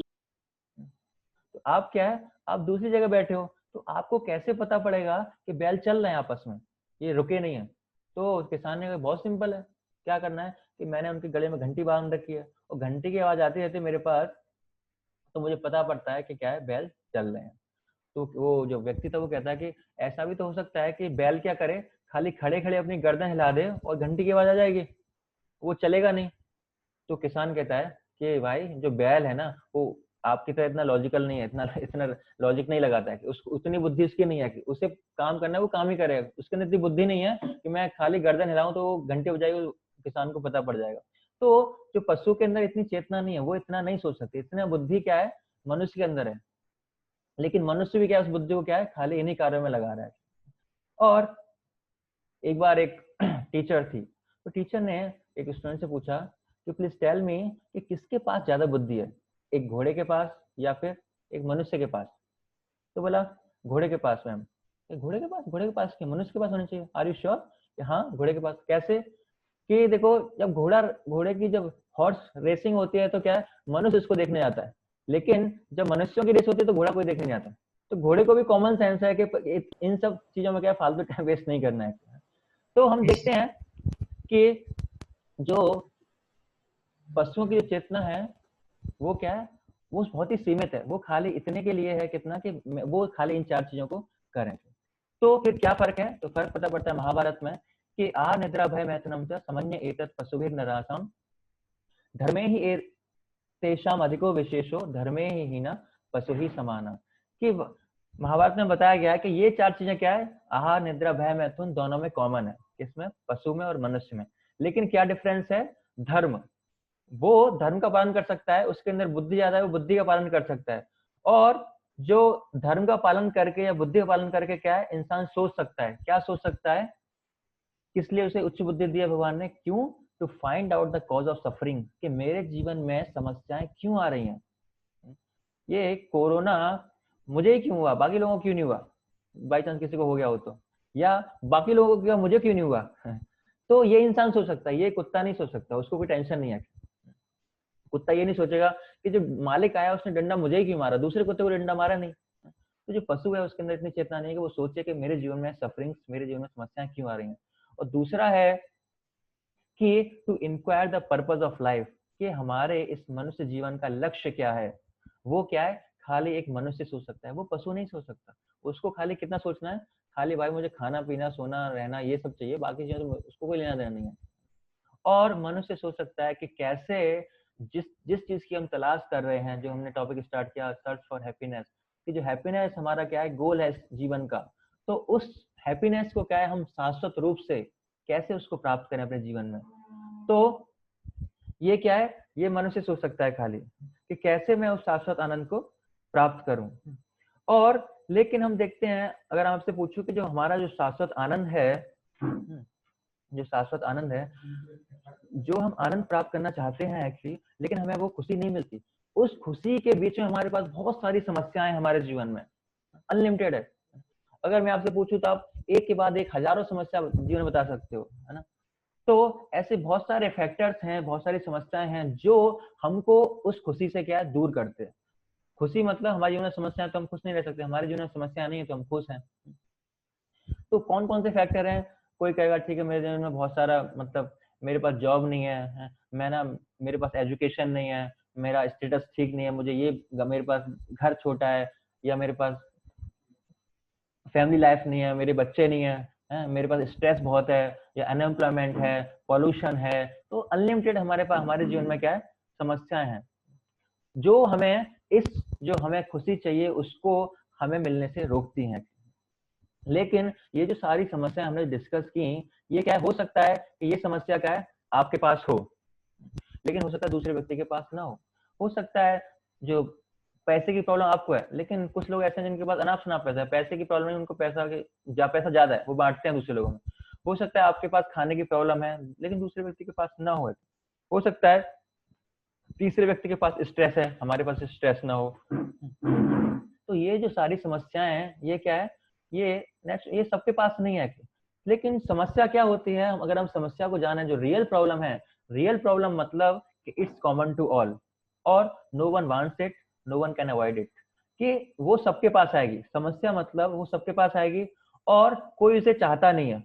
तो आप क्या है, आप दूसरी जगह बैठे हो, तो आपको कैसे पता पड़ेगा कि बैल चल रहे हैं आपस में, ये रुके नहीं है? तो किसान ने कहा बहुत सिंपल है, क्या करना है कि मैंने उनके गले में घंटी बांध रखी है, और घंटी की आवाज आती रहती है मेरे पास, तो मुझे पता पड़ता है कि क्या है, बैल चल रहे हैं। तो वो जो व्यक्ति था वो कहता है कि ऐसा भी तो हो सकता है कि बैल क्या करे, खाली खड़े खड़े अपनी गर्दन हिला दे और घंटी की आवाज आ जाएगी, वो चलेगा नहीं। तो किसान कहता है कि भाई जो बैल है ना, वो आपकी तरह इतना लॉजिकल नहीं है, इतना इतना लॉजिक नहीं लगाता है, कि उसको उतनी बुद्धि उसकी नहीं है कि उसे काम करना है वो काम ही करेगा, उसके अंदर इतनी बुद्धि नहीं है कि मैं खाली गर्दन हिलाऊं तो घंटे बजाएगी, किसान को पता पड़ जाएगा। तो जो पशु के अंदर इतनी चेतना नहीं है, वो इतना नहीं सोच सकती, इतना बुद्धि क्या है, मनुष्य के अंदर है। लेकिन मनुष्य भी क्या है, उस बुद्धि को क्या है, खाली इन्हीं कार्यों में लगा रहा है। और एक बार एक टीचर थी, तो टीचर ने एक स्टूडेंट से पूछा कि प्लीज टेल मी कि किसके पास ज्यादा बुद्धि है, एक घोड़े के पास या फिर एक मनुष्य के पास? तो बोला घोड़े के पास मैम। घोड़े के पास? घोड़े के पास क्या, मनुष्य के पास होनी चाहिए, आर यू श्योर? हाँ घोड़े के पास। कैसे? कि देखो, जब घोड़े की जब हॉर्स रेसिंग होती है तो क्या है, मनुष्य उसको देखने जाता है, लेकिन जब मनुष्यों की रेस होती है तो घोड़ा कोई देखने नहीं आता। तो घोड़े को भी कॉमन सेंस है कि इन सब चीजों में क्या फालतू टाइम वेस्ट नहीं करना है। तो हम देखते हैं कि जो पशुओं की जो चेतना है वो क्या है, वो बहुत ही सीमित है, वो खाली इतने के लिए है कितना कि वो खाली इन 4 चीजों को करें। तो फिर क्या फर्क है? तो फर्क पता पड़ता है महाभारत में कि आ निद्रा भय मैथुनम च समन्य एतत् पशुभिर नरासम धर्मे ही तेषाम अधिको विशेषो धर्मे ही हीना पशु ही समाना। कि महाभारत में बताया गया है कि ये 4 चीजें क्या है, आहार निद्रा भय मैथुन दोनों में कॉमन है, किसमें? पशु में और मनुष्य में। लेकिन क्या डिफरेंस है? धर्म। वो धर्म का पालन कर सकता है, उसके अंदर बुद्धि ज्यादा है, वो बुद्धि का पालन कर सकता है। और जो धर्म का पालन करके या बुद्धि का पालन करके क्या है इंसान सोच सकता है, क्या सोच सकता है, किस लिए उसे उच्च बुद्धि दी है भगवान ने, क्यों, to find out the cause of suffering, कि मेरे जीवन में समस्याएं क्यों आ रही हैं। ये कोरोना मुझे ही क्यों हुआ, बाकी लोगों को क्यों नहीं हुआ, बाई चांस किसी को हो गया हो तो, या बाकी लोगों को क्या मुझे क्यों नहीं हुआ। तो ये इंसान सोच सकता है, ये कुत्ता नहीं सोच सकता, उसको कोई टेंशन नहीं है। कुत्ता ये नहीं सोचेगा कि जो मालिक आया उसने डंडा मुझे ही क्यों मारा, दूसरे कुत्ते को डंडा मारा नहीं। तो जो पशु है उसके अंदर इतनी चेतना नहीं है कि वो सोचे कि मेरे जीवन में सफरिंग्स, मेरे जीवन में समस्याएं क्यों आ रही हैं। और दूसरा है कि to inquire the purpose of life, कि हमारे इस मनुष्य जीवन का लक्ष्य क्या है। वो क्या है, खाली एक मनुष्य सोच सकता है, वो पशु नहीं सोच सकता। उसको खाली कितना सोचना है, खाली भाई मुझे खाना पीना सोना रहना ये सब चाहिए, बाकी चीजें तो उसको कोई लेना देना नहीं है। और मनुष्य सोच सकता है कि कैसे जिस जिस चीज की हम तलाश कर रहे हैं, जो हमने टॉपिक स्टार्ट किया सर्च फॉर हैप्पीनेस, कि जो हैप्पीनेस हमारा क्या है गोल है इस जीवन का, तो उस हैप्पीनेस को क्या है हम शाश्वत रूप से कैसे उसको प्राप्त करें अपने जीवन में। तो ये क्या है, ये मनुष्य सोच सकता है खाली कि कैसे मैं उस शाश्वत आनंद को प्राप्त करूं। और लेकिन हम देखते हैं, अगर आपसे पूछूं कि जो हमारा जो शाश्वत आनंद है, जो शाश्वत आनंद है, जो हम आनंद प्राप्त करना चाहते हैं एक्चुअली, लेकिन हमें वो खुशी नहीं मिलती। उस खुशी के बीच में हमारे पास बहुत सारी समस्याएं हमारे जीवन में अनलिमिटेड है। अगर मैं आपसे पूछूं तो आप एक के बाद एक हजारों समस्या जीवन में बता सकते हो, है ना। तो ऐसे बहुत सारे फैक्टर्स हैं, बहुत सारी समस्याएं हैं जो हमको उस खुशी से क्या है दूर करते हैं। खुशी मतलब हमारे जीवन में समस्या है तो हम खुश नहीं रह सकते, हमारे जीवन में समस्या नहीं है तो हम खुश हैं। तो कौन कौन से फैक्टर हैं, कोई कहेगा ठीक है मेरे जीवन में बहुत सारा, मतलब मेरे पास जॉब नहीं है, मैं ना, मेरे पास एजुकेशन नहीं है, मेरा स्टेटस ठीक नहीं है, मुझे ये, मेरे पास घर छोटा है, या मेरे पास फैमिली लाइफ नहीं है, मेरे बच्चे नहीं है, मेरे पास स्ट्रेस बहुत है, या अनएम्प्लॉयमेंट है, पॉल्यूशन है। तो अनलिमिटेड हमारे पास हमारे जीवन में क्या है समस्याएं हैं, जो हमें इस, जो हमें खुशी चाहिए उसको हमें मिलने से रोकती हैं। लेकिन ये जो सारी समस्याएं हमने डिस्कस की, ये क्या हो सकता है कि ये समस्या क्या है आपके पास हो, लेकिन हो सकता है दूसरे व्यक्ति के पास ना हो सकता है जो पैसे की प्रॉब्लम आपको है, लेकिन कुछ लोग ऐसे हैं जिनके पास अनाप शनाप पैसा है, पैसे की प्रॉब्लम नहीं, उनको पैसा ज्यादा है, वो बांटते हैं दूसरे लोगों में। हो सकता है आपके पास खाने की प्रॉब्लम है, लेकिन दूसरे व्यक्ति के पास ना हो सकता है तीसरे व्यक्ति के पास स्ट्रेस है, हमारे पास स्ट्रेस ना हो। तो ये जो सारी समस्याएं हैं ये क्या है, ये सबके पास नहीं है। लेकिन समस्या क्या होती है, अगर हम समस्या को जाने, जो रियल प्रॉब्लम है, रियल प्रॉब्लम मतलब कि इट्स कॉमन टू ऑल और no one wants it, no one can avoid it, कि वो सबके पास आएगी, समस्या मतलब वो सबके पास आएगी और कोई उसे चाहता नहीं है।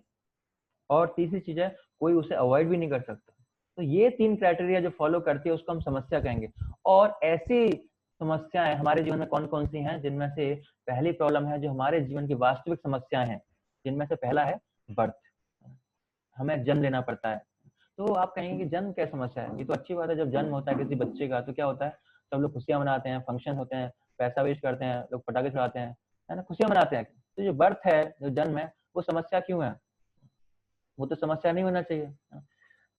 और तीसरी चीज है, कोई उसे अवॉइड भी नहीं कर सकता। तो ये तीन क्राइटेरिया जो फॉलो करती है उसको हम समस्या कहेंगे। और ऐसी समस्याएं हमारे जीवन में कौन कौन सी हैं, जिनमें से पहली प्रॉब्लम है जो हमारे जीवन की वास्तविक समस्याएं हैं, जिनमें से पहला है बर्थ, हमें जन्म लेना पड़ता है। तो आप कहेंगे कि जन्म क्या समस्या है, ये तो अच्छी बात है, जब जन्म होता है किसी बच्चे का तो क्या होता है, सब लोग खुशियां मनाते हैं, फंक्शन होते हैं, पैसा वेस्ट करते हैं, लोग पटाखे चलाते हैं, है ना, खुशियां मनाते हैं। तो जो बर्थ है, जो जन्म है, वो समस्या क्यों है, वो तो समस्या नहीं होना चाहिए।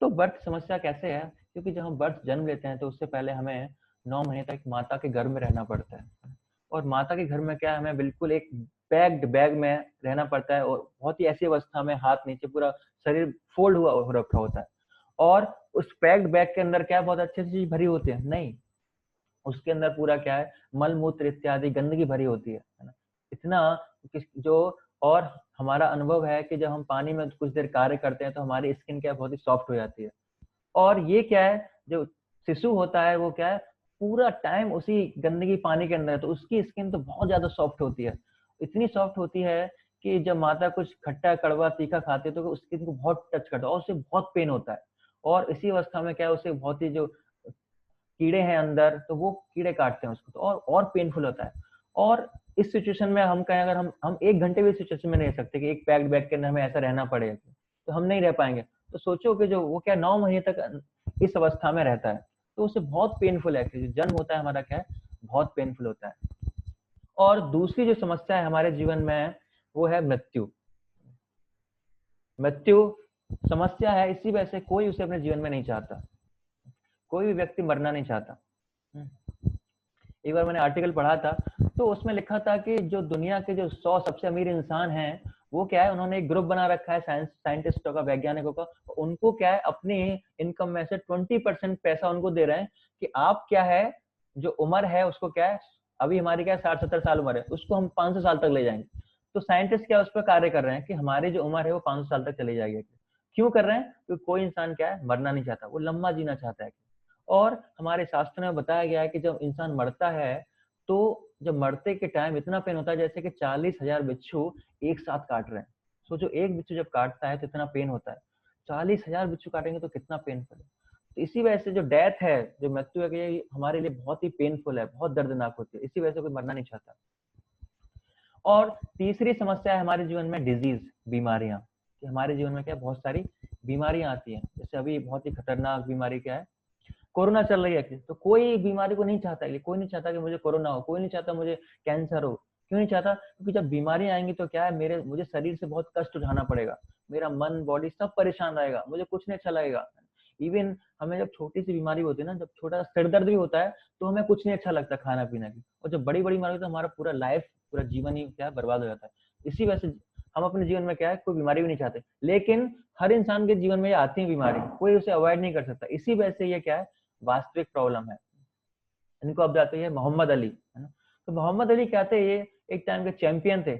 तो बर्थ समस्या कैसे है, क्योंकि जब हम बर्थ जन्म लेते हैं तो उससे पहले हमें 9 महीने तक माता के गर्भ में रहना पड़ता है। और माता के घर में क्या है, हमें बिल्कुल एक पैक्ड बैग में रहना पड़ता है, और बहुत ही ऐसी अवस्था में हाथ नीचे पूरा शरीर फोल्ड हुआ हो रखा होता है। और उस पैक्ड बैग के अंदर क्या बहुत अच्छी चीज भरी होती है, नहीं, उसके अंदर पूरा क्या है मल मूत्र इत्यादि गंदगी भरी होती है ना। इतना जो, और हमारा अनुभव है कि जब हम पानी में कुछ देर कार्य करते हैं तो हमारी स्किन क्या बहुत ही सॉफ्ट हो जाती है। और ये क्या है, जो शिशु होता है वो क्या है पूरा टाइम उसी गंदगी पानी के अंदर है, तो उसकी स्किन तो बहुत ज्यादा सॉफ्ट होती है, इतनी सॉफ्ट होती है कि जब माता कुछ खट्टा कड़वा तीखा खाती है तो उसकी स्किन को बहुत टच करता है और उसे बहुत पेन होता है। और इसी अवस्था में क्या है उसे बहुत ही जो कीड़े हैं अंदर, तो वो कीड़े काटते हैं उसको, तो और पेनफुल होता है। और इस सिचुएशन में हम कहें, अगर हम 1 घंटे भी सिचुएशन में नहीं रह सकते कि एक पैक्ड बैग के अंदर हमें ऐसा रहना पड़ेगा, तो हम नहीं रह पाएंगे। तो सोचो कि जो वो क्या 9 महीने तक इस अवस्था में रहता है, तो उसे बहुत पेनफुल है, कि जन्म होता है हमारा क्या है बहुत पेनफुल होता है। और दूसरी जो समस्या है हमारे जीवन में वो है मृत्यु। मृत्यु समस्या है, इसी वजह से कोई उसे अपने जीवन में नहीं चाहता, कोई भी व्यक्ति मरना नहीं चाहता। एक बार मैंने आर्टिकल पढ़ा था, तो उसमें लिखा था कि जो दुनिया के जो 100 सबसे अमीर इंसान हैं, वो क्या है, उन्होंने एक ग्रुप बना रखा है साइंटिस्टों का, वैज्ञानिकों का। उनको क्या है, अपनी इनकम में से 20% पैसा उनको दे रहे हैं कि आप क्या है, जो उम्र है उसको क्या है, अभी हमारी क्या है 60-70 साल उम्र है, उसको हम 500 साल तक ले जाएंगे। तो साइंटिस्ट क्या उस पर कार्य कर रहे हैं कि हमारी जो उम्र है वो 500 साल तक चली जाएगी। क्यों कर रहे हैं? क्योंकि कोई इंसान क्या है, मरना नहीं चाहता, वो लंबा जीना चाहता है। और हमारे शास्त्र में बताया गया है कि जब इंसान मरता है, तो जब मरते के टाइम इतना पेन होता है जैसे कि 40,000 बिच्छू एक साथ काट रहे हैं। सोचो, एक बिच्छू जब काटता है तो इतना पेन होता है, 40,000 बिच्छू काटेंगे तो कितना पेन पड़ेगा। तो इसी वजह से जो डेथ है, जो मृत्यु है, ये हमारे लिए बहुत ही पेनफुल है, बहुत दर्दनाक होती है। इसी वजह से कोई मरना नहीं चाहता। और तीसरी समस्या है हमारे जीवन में डिजीज, बीमारियां। कि हमारे जीवन में क्या बहुत सारी बीमारियां आती हैं। जैसे अभी बहुत ही खतरनाक बीमारी क्या है, कोरोना चल रही है। तो कोई बीमारी को नहीं चाहता है, कोई नहीं चाहता कि मुझे कोरोना हो, कोई नहीं चाहता मुझे कैंसर हो। क्यों नहीं चाहता? क्योंकि जब बीमारियां आएंगी तो क्या है, मुझे शरीर से बहुत कष्ट उठाना पड़ेगा, मेरा मन बॉडी सब परेशान रहेगा, मुझे कुछ नहीं अच्छा लगेगा। इवन हमें जब छोटी सी बीमारी होती है ना, जब छोटा सिर दर्द भी होता है, तो हमें कुछ नहीं अच्छा लगता खाना पीना की। और जब बड़ी बड़ी बीमारी होती है तो हमारा पूरा लाइफ, पूरा जीवन ही क्या बर्बाद हो जाता है। इसी वजह से हम अपने जीवन में क्या है, कोई बीमारी भी नहीं चाहते। लेकिन हर इंसान के जीवन में ये आती है बीमारी, कोई उसे अवॉइड नहीं कर सकता। इसी वजह से ये क्या है, वास्तविक प्रॉब्लम है। इनको अब जाते हैं मोहम्मद अली, है ना। तो मोहम्मद अली क्या थे, ये एक टाइम के चैंपियन थे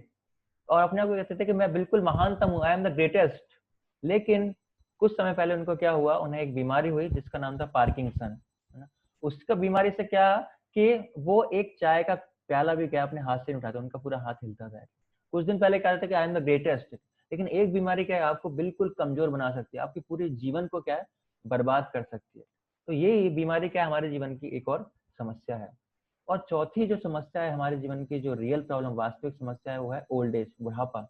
और अपने आप को कहते थे कि मैं बिल्कुल महानतम हूँ, आई एम द ग्रेटेस्ट। लेकिन कुछ समय पहले उनको क्या हुआ, उन्हें एक बीमारी हुई जिसका नाम था पार्किंसन, है ना। उसका बीमारी से क्या कि वो एक चाय का प्याला भी क्या अपने हाथ से नहीं उठाते, उनका पूरा हाथ हिलता था। कुछ दिन पहले कहते थे कि आई एम द ग्रेटेस्ट। लेकिन एक बीमारी क्या है, आपको बिल्कुल कमजोर बना सकती है, आपकी पूरी जीवन को क्या है, बर्बाद कर सकती है। तो ये बीमारी क्या है, हमारे जीवन की एक और समस्या है। और चौथी जो समस्या है हमारे जीवन की, जो रियल प्रॉब्लम, वास्तविक समस्या है, वो है ओल्ड एज, बुढ़ापा।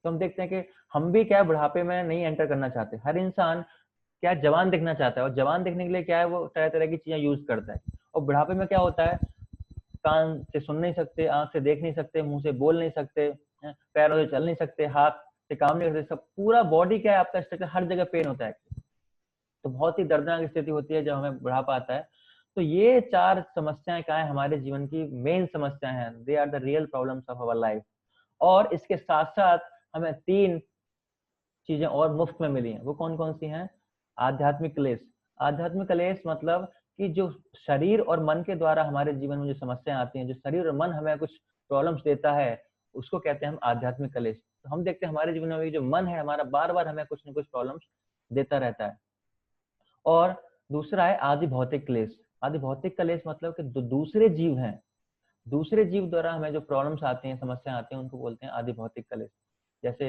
तो हम देखते हैं कि हम भी क्या है, बुढ़ापे में नहीं एंटर करना चाहते। हर इंसान क्या है, जवान दिखना चाहता है, और जवान दिखने के लिए क्या है, वो तरह तरह की चीजें यूज करता है। और बुढ़ापे में क्या होता है, कान से सुन नहीं सकते, आंख से देख नहीं सकते, मुंह से बोल नहीं सकते, पैरों से चल नहीं सकते, हाथ से काम नहीं कर सकते, सब पूरा बॉडी क्या है आपका स्ट्रक्चर, हर जगह पेन होता है। तो बहुत ही दर्दनाक स्थिति होती है जब हमें बुढ़ापा आता है। तो ये 4 समस्याएं क्या है, हमारे जीवन की मेन समस्याएं हैं। They are the real problems of our life. और इसके साथ साथ हमें 3 चीजें और मुफ्त में मिली हैं। वो कौन कौन सी हैं? आध्यात्मिक क्लेश। आध्यात्मिक क्लेश मतलब कि जो शरीर और मन के द्वारा हमारे जीवन में जो समस्याएं आती हैं, जो शरीर और मन हमें कुछ प्रॉब्लम्स देता है, उसको कहते हैं हम आध्यात्मिक क्लेश। तो हम देखते हैं हमारे जीवन में जो मन है हमारा, बार बार हमें कुछ न कुछ प्रॉब्लम्स देता रहता है। और दूसरा है आदि भौतिक क्लेश। आदि भौतिक क्लेश मतलब कि दूसरे जीव हैं, दूसरे जीव द्वारा हमें जो प्रॉब्लम्स आते हैं, समस्या आते हैं, उनको बोलते हैं आदि भौतिक क्लेश। जैसे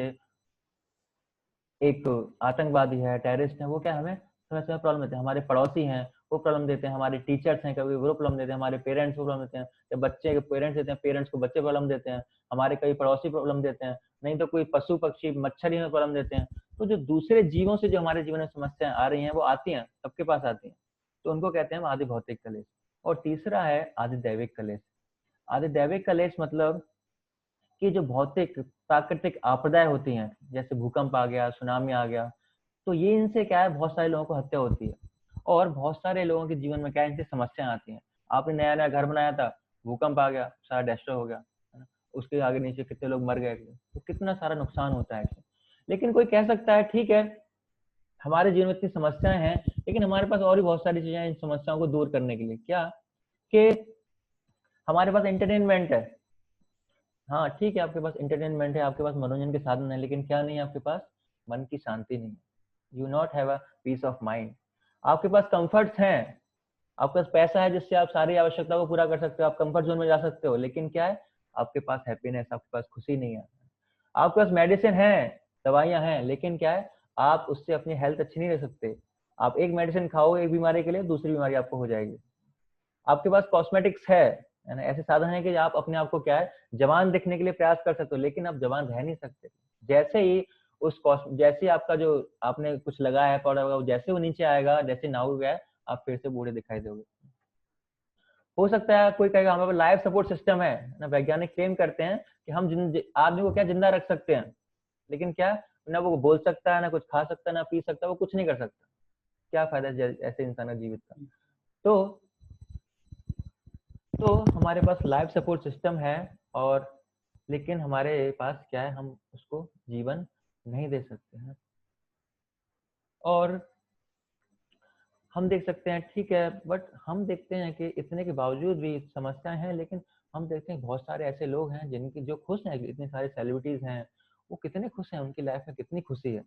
एक आतंकवादी है, टेररिस्ट है, वो क्या हमें समय समय प्रॉब्लम देते हैं। हमारे पड़ोसी हैं, वो प्रॉब्लम देते हैं। हमारे टीचर्स हैं, कभी वो प्रॉब्लम देते हैं। हमारे पेरेंट्स को प्रॉब्लम देते हैं। जब बच्चे के पेरेंट्स देते हैं, पेरेंट्स को बच्चे प्रॉब्लम देते हैं। हमारे कई पड़ोसी प्रॉब्लम देते हैं, नहीं तो कोई पशु पक्षी मच्छर ही में प्रॉब्लम देते हैं। तो जो दूसरे जीवों से जो हमारे जीवन में समस्याएं आ रही हैं, वो आती हैं, सबके पास आती हैं। तो उनको कहते हैं आदि भौतिक क्लेश। और तीसरा है आदि दैविक क्लेश। आदि दैविक क्लेश मतलब कि जो भौतिक प्राकृतिक आपदाएं होती हैं, जैसे भूकंप आ गया, सुनामी आ गया, तो ये इनसे क्या है, बहुत सारे लोगों को हत्या होती है। और बहुत सारे लोगों के जीवन में क्या है, इनसे समस्याएं आती हैं। आपने नया नया घर बनाया था, भूकंप आ गया, सारा डिस्ट्रॉय हो गया, है ना। उसके आगे नीचे कितने लोग मर गए, तो कितना सारा नुकसान होता है। लेकिन कोई कह सकता है ठीक है, हमारे जीवन में इतनी समस्याएं हैं, लेकिन हमारे पास और भी बहुत सारी चीजें हैं इन समस्याओं को दूर करने के लिए। क्या कि हमारे पास एंटरटेनमेंट है। हाँ ठीक है, आपके पास एंटरटेनमेंट है, आपके पास मनोरंजन के साधन है, लेकिन क्या नहीं है आपके पास? मन की शांति नहीं है। You not have a peace of mind. आपके पास कंफर्ट्स हैं, आपके पास पैसा है जिससे आप सारी आवश्यकता को पूरा कर सकते हो, आप कंफर्ट जोन में जा सकते हो, लेकिन क्या है, आपके पास हैप्पीनेस, आपके पास खुशी नहीं है। आपके पास मेडिसिन है, दवाइयां हैं, लेकिन क्या है, आप उससे अपनी हेल्थ अच्छी नहीं रह सकते। आप एक मेडिसिन खाओगे एक बीमारी के लिए, दूसरी बीमारी आपको हो जाएगी। आपके पास कॉस्मेटिक्स है ना, ऐसे साधन है कि आप अपने आप को क्या है, जवान दिखने के लिए प्रयास कर सकते हो, लेकिन आप जवान रह नहीं सकते। जैसे ही जैसे ही आपका जो आपने कुछ लगाया है पाउडर वगैरह, जैसे वो नीचे आएगा, जैसे नाउ गया, आप फिर से बूढ़े दिखाई दोगे। हो सकता है कोई कहेगा हमारे लाइफ सपोर्ट सिस्टम है ना, वैज्ञानिक क्लेम करते हैं कि हम आदमी को क्या जिंदा रख सकते हैं, लेकिन क्या, ना वो बोल सकता है, ना कुछ खा सकता है, ना पी सकता है, वो कुछ नहीं कर सकता। क्या फायदा ऐसे इंसान का जीवित का। तो तो हमारे पास लाइफ सपोर्ट सिस्टम है, और लेकिन हमारे पास क्या है, हम उसको जीवन नहीं दे सकते हैं। और हम देख सकते हैं, ठीक है, बट हम देखते हैं कि इतने के बावजूद भी समस्याएं हैं, लेकिन हम देखते हैं बहुत सारे ऐसे लोग हैं जिनकी जो खुश हैं, इतने सारे सेलिब्रिटीज हैं, वो कितने खुश हैं, उनकी लाइफ में कितनी खुशी है।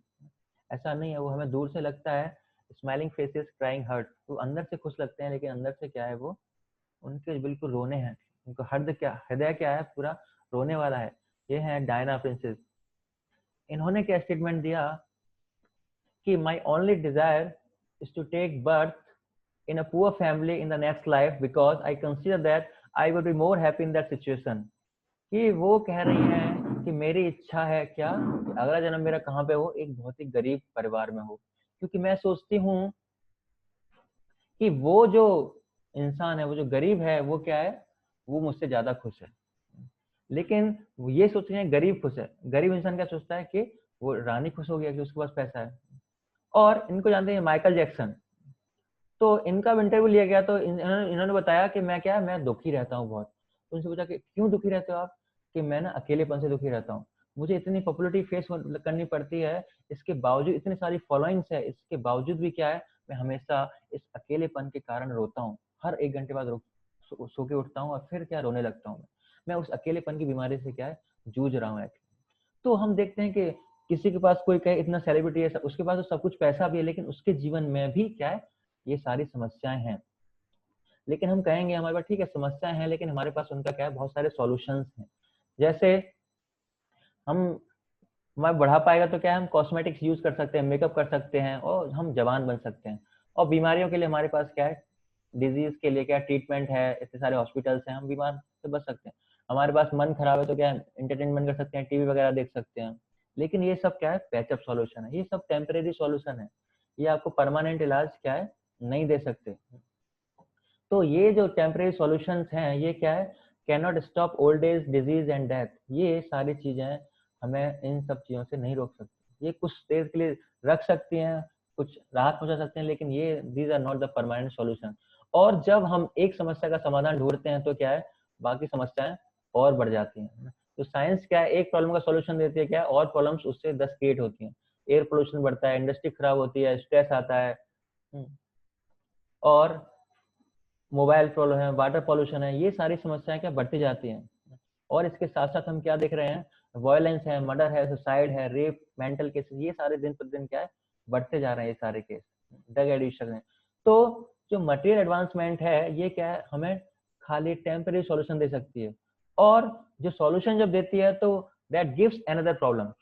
ऐसा नहीं है, वो हमें दूर से लगता है स्माइलिंग फेसेस क्राइंग हर्ट, वो अंदर से खुश लगते हैं, लेकिन अंदर से क्या है, वो उनके बिल्कुल रोने हैं, उनको हृदय क्या है, पूरा रोने वाला है। ये है डायना प्रिंसेस। इन्होंने क्या स्टेटमेंट दिया कि my only desire is to take birth in a poor family in the next life because I consider that I would be more happy in that situation। कि वो कह रही हैं कि मेरी इच्छा है क्या, कि अगला जन्म मेरा कहाँ पे हो, एक बहुत ही गरीब परिवार में हो, क्योंकि मैं सोचती हूँ कि वो जो इंसान है, वो जो गरीब है, वो क्या है, वो मुझसे ज्यादा खुश है। लेकिन वो ये सोच रहे हैं गरीब खुश है, गरीब इंसान क्या सोचता है कि वो रानी खुश हो गया कि उसके पास पैसा है। और इनको जानते हैं माइकल जैक्सन, तो इनका इंटरव्यू लिया गया, तो इन्होंने बताया कि मैं दुखी रहता हूँ बहुत। तो उनसे पूछा कि क्यों दुखी रहते हो आप, कि मैं ना अकेलेपन से दुखी रहता हूँ, मुझे इतनी पॉपुलैरिटी फेस करनी पड़ती है, इसके बावजूद इतनी सारी फॉलोइंग्स है, इसके बावजूद भी क्या है, मैं हमेशा इस अकेलेपन के कारण रोता हूँ, हर 1 घंटे बाद सो के उठता हूँ और फिर क्या रोने लगता हूँ। मैं उस अकेलेपन की बीमारी से क्या है, जूझ रहा हूँ। तो हम देखते हैं कि किसी के पास कोई कहे इतना सेलिब्रिटी है, उसके पास तो सब कुछ पैसा भी है, लेकिन उसके जीवन में भी क्या है, ये सारी समस्याएं हैं। लेकिन हम कहेंगे हमारे पास ठीक है समस्याएं हैं, लेकिन हमारे पास उनका क्या है, बहुत सारे सॉल्यूशंस हैं। जैसे हम हमारा बढ़ा पाएगा तो क्या है, हम कॉस्मेटिक्स यूज कर सकते हैं, मेकअप कर सकते हैं, और हम जवान बन सकते हैं। और बीमारियों के लिए हमारे पास क्या है, डिजीज के लिए क्या ट्रीटमेंट है, इतने सारे हॉस्पिटल्स हैं, हम बीमार से बच सकते हैं। हमारे पास मन खराब है तो क्या है, एंटरटेनमेंट कर सकते हैं, टीवी वगैरह देख सकते हैं। लेकिन ये सब क्या है, पैचअप सॉल्यूशन है, ये सब टेम्परेरी सॉल्यूशन है, ये आपको परमानेंट इलाज क्या है, नहीं दे सकते। तो ये जो टेम्परेरी सॉल्यूशंस हैं, ये क्या है, can not stop old age disease and death. ये सारी चीजें हमें इन सब चीजों से नहीं रोक सकती, ये कुछ देर के लिए रख सकती हैं, कुछ राहत पहुंचा सकते हैं, लेकिन ये these are not the permanent solution. और जब हम एक समस्या का समाधान ढूंढते हैं तो क्या है, बाकी समस्याएं और बढ़ जाती हैं। तो साइंस क्या है, एक प्रॉब्लम का सॉल्यूशन देती है, क्या है, और प्रॉब्लम्स उससे 10 क्रिएट होती हैं। एयर पोल्यूशन बढ़ता है, इंडस्ट्री खराब होती है, स्ट्रेस आता है, और मोबाइल प्रॉब्लम है, वाटर पॉल्यूशन है, ये सारी समस्याएं क्या बढ़ती जाती हैं। और इसके साथ साथ हम क्या देख रहे हैं, वायलेंस है, मर्डर है, सुसाइड है, रेप, मेंटल केसेस, ये सारे दिन प्रतिदिन क्या है, बढ़ते जा रहे हैं ये सारे केस, ड्रग एडिक्शन है। तो जो मटेरियल एडवांसमेंट है, ये क्या है, हमें खाली टेम्परेरी सॉल्यूशन दे सकती है। और जो सॉल्यूशन जब देती है तो दैट गिव्स अनदर प्रॉब्लम,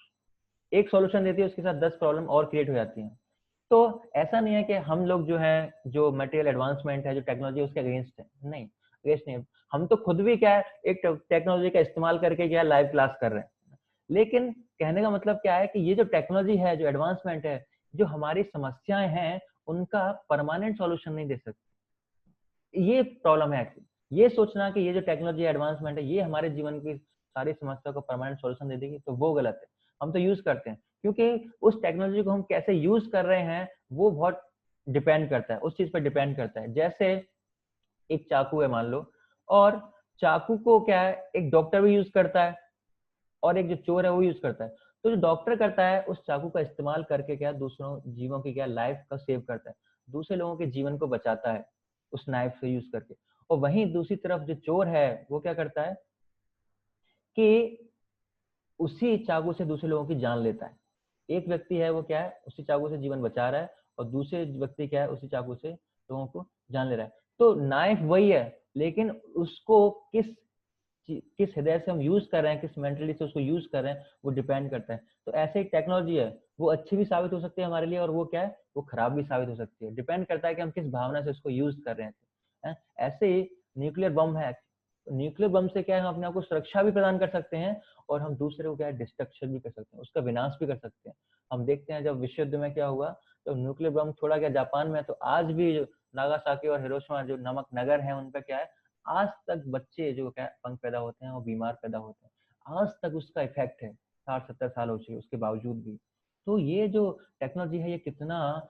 एक सॉल्यूशन देती है उसके साथ 10 प्रॉब्लम और क्रिएट हो जाती हैं। तो ऐसा नहीं है कि हम लोग जो है, जो मटेरियल एडवांसमेंट है, जो टेक्नोलॉजी, उसके अगेंस्ट है, नहीं, अगेंस्ट नहीं। हम तो खुद भी क्या है, एक टेक्नोलॉजी का इस्तेमाल करके क्या लाइव क्लास कर रहे हैं। लेकिन कहने का मतलब क्या है कि ये जो टेक्नोलॉजी है, जो एडवांसमेंट है, जो हमारी समस्याएं हैं, उनका परमानेंट सॉल्यूशन नहीं दे सकती। ये प्रॉब्लम है एक्चुअली, ये सोचना कि ये जो टेक्नोलॉजी एडवांसमेंट है, ये हमारे जीवन की सारी समस्या को परमानेंट सॉल्यूशन दे देगी, तो वो गलत है। हम तो यूज करते हैं, क्योंकि उस टेक्नोलॉजी को हम कैसे यूज कर रहे हैं, वो बहुत डिपेंड करता है, उस चीज पर डिपेंड करता है। जैसे एक चाकू है मान लो, और चाकू को क्या है, एक डॉक्टर भी यूज करता है, और एक जो चोर है वो यूज करता है। तो जो डॉक्टर करता है, उस चाकू का इस्तेमाल करके क्या दूसरों जीवों की क्या लाइफ का सेव करता है, दूसरे लोगों के जीवन को बचाता है उस नाइफ से यूज करके। और वहीं दूसरी तरफ जो चोर है, वो क्या करता है कि उसी चाकू से दूसरे लोगों की जान लेता है। एक व्यक्ति है, वो क्या है, उसी चाकू से जीवन बचा रहा है, और दूसरे व्यक्ति क्या है, उसी चाकू से लोगों को जान ले रहा है। तो नाइफ वही है, लेकिन उसको किस हृदय से हम यूज कर रहे हैं, किस मेंटली से उसको यूज कर रहे हैं, वो डिपेंड करता है। तो ऐसे एक टेक्नोलॉजी है, वो अच्छी भी साबित हो सकती है हमारे लिए, और वो क्या है, वो खराब भी साबित हो सकती है। डिपेंड करता है कि हम किस भावना से उसको यूज कर रहे हैं। ऐसे ही न्यूक्लियर बम है, न्यूक्लियर बम से क्या है, हम अपने आप को सुरक्षा भी प्रदान कर सकते हैं, और हम दूसरे को क्या है, डिस्ट्रक्शन भी कर सकते हैं, उसका विनाश भी कर सकते हैं। हम देखते हैं जब विश्व युद्ध में क्या हुआ, तो न्यूक्लियर बम छोड़ा गया जापान में, तो आज भी नागासाकी और हिरोशिमा जो नमक नगर है, उन पर क्या है, आज तक बच्चे जो क्या पंख पैदा होते हैं, वो बीमार पैदा होते हैं, आज तक उसका इफेक्ट है, 60-70 साल हो चुके उसके बावजूद भी। तो ये जो टेक्नोलॉजी है, ये कितना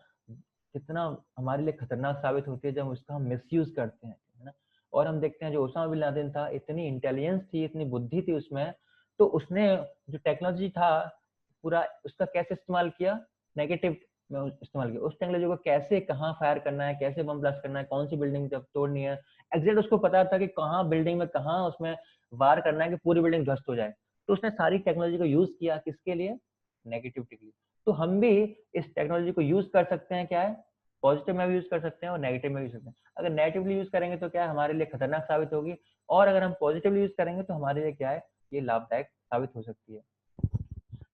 कितना हमारे लिए खतरनाक साबित होती है जब उसका हम मिसयूज करते हैं, है ना। और हम देखते हैं जो ओसामा बिन लादेन था, इतनी इंटेलिजेंस थी, इतनी बुद्धि थी उसमें, तो उसने जो टेक्नोलॉजी था पूरा उसका कैसे इस्तेमाल किया, नेगेटिव में इस्तेमाल किया। उस टेक्नोलॉजी को कैसे कहाँ फायर करना है, कैसे बम ब्लास्ट करना है, कौन सी बिल्डिंग जब तोड़नी है, एग्जैक्ट उसको पता था कि कहाँ बिल्डिंग में कहाँ उसमें वार करना है कि पूरी बिल्डिंग ध्वस्त हो जाए। तो उसने सारी टेक्नोलॉजी को यूज किया किसके लिए, नेगेटिविटी के लिए। तो हम भी इस टेक्नोलॉजी को यूज कर सकते हैं, क्या है, पॉजिटिव में भी यूज कर सकते हैं और नेगेटिव में भी यूज कर सकते हैं। अगर नेगेटिवली यूज करेंगे तो क्या है, हमारे लिए खतरनाक साबित होगी, और अगर हम पॉजिटिवली यूज करेंगे तो हमारे लिए क्या है, ये लाभदायक साबित हो सकती है।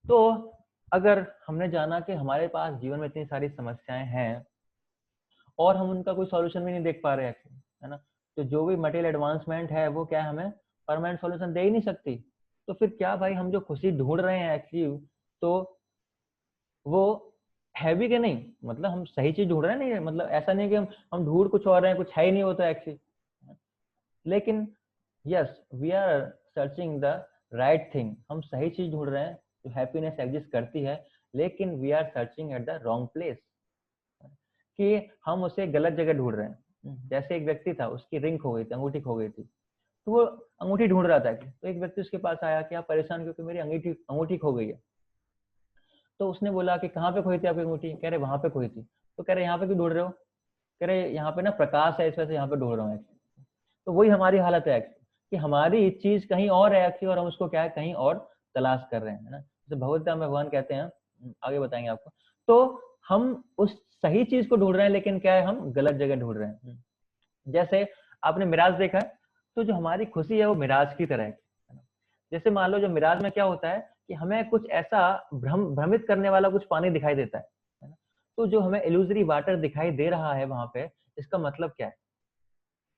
तो अगर हमने जाना कि हमारे पास जीवन में इतनी सारी समस्याएं हैं और हम उनका कोई सॉल्यूशन भी नहीं देख पा रहे हैं, है ना, तो जो भी मटेरियल एडवांसमेंट है वो क्या है, हमें परमानेंट सॉल्यूशन दे ही नहीं सकती। तो फिर क्या भाई, हम जो खुशी ढूंढ रहे हैं एक्चुअली, तो वो है भी कि नहीं, मतलब हम सही चीज ढूंढ रहे हैं, नहीं मतलब ऐसा नहीं कि हम ढूंढ कुछ और रहे हैं, कुछ है ही नहीं होता एक्चुअली। लेकिन yes, we are searching the right thing, हम सही चीज ढूंढ रहे हैं जो हैप्पीनेस एग्जिस्ट करती है, लेकिन we are searching at the wrong place, कि हम उसे गलत जगह ढूंढ रहे हैं। जैसे एक व्यक्ति था, उसकी रिंग खो गई थी, अंगूठी खो गई थी, तो वो अंगूठी ढूंढ रहा था, तो एक व्यक्ति उसके पास आया कि आप परेशान क्योंकि मेरी अंगूठी अंगूठी खो गई है। तो उसने बोला कि कहाँ पे खोई थी आपकी अंगूठी, कह रहे वहां पे खोई थी। तो कह रहे यहाँ पे क्यों ढूंढ रहे हो, कह रहे यहाँ पे ना प्रकाश है, इस वजह से यहाँ पे ढूंढ रहा हूँ। तो वही हमारी हालत है कि हमारी चीज कहीं और है और हम उसको क्या है, कहीं और तलाश कर रहे हैं, है ना। जैसे भगवद्गीता में भगवान कहते हैं, आगे बताएंगे आपको, तो हम उस सही चीज को ढूंढ रहे हैं, लेकिन क्या है, हम गलत जगह ढूंढ रहे हैं। जैसे आपने मिराज देखा है, तो जो हमारी खुशी है वो मिराज की तरह है ना। जैसे मान लो जो मिराज में क्या होता है कि हमें कुछ ऐसा भ्रमित करने वाला कुछ पानी दिखाई देता है ना। तो जो हमें इल्यूजरी वाटर दिखाई दे रहा है वहां पे, इसका मतलब क्या है,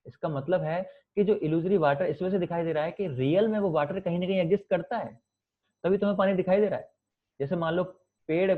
इसका मतलब है कि जो इल्यूजरी वाटर इस वजह से दिखाई दे रहा है कि रियल में वो वाटर कहीं ना कहीं एग्जिस्ट करता है, तभी तुम्हें पानी दिखाई दे रहा है। जैसे मान लो पेड़,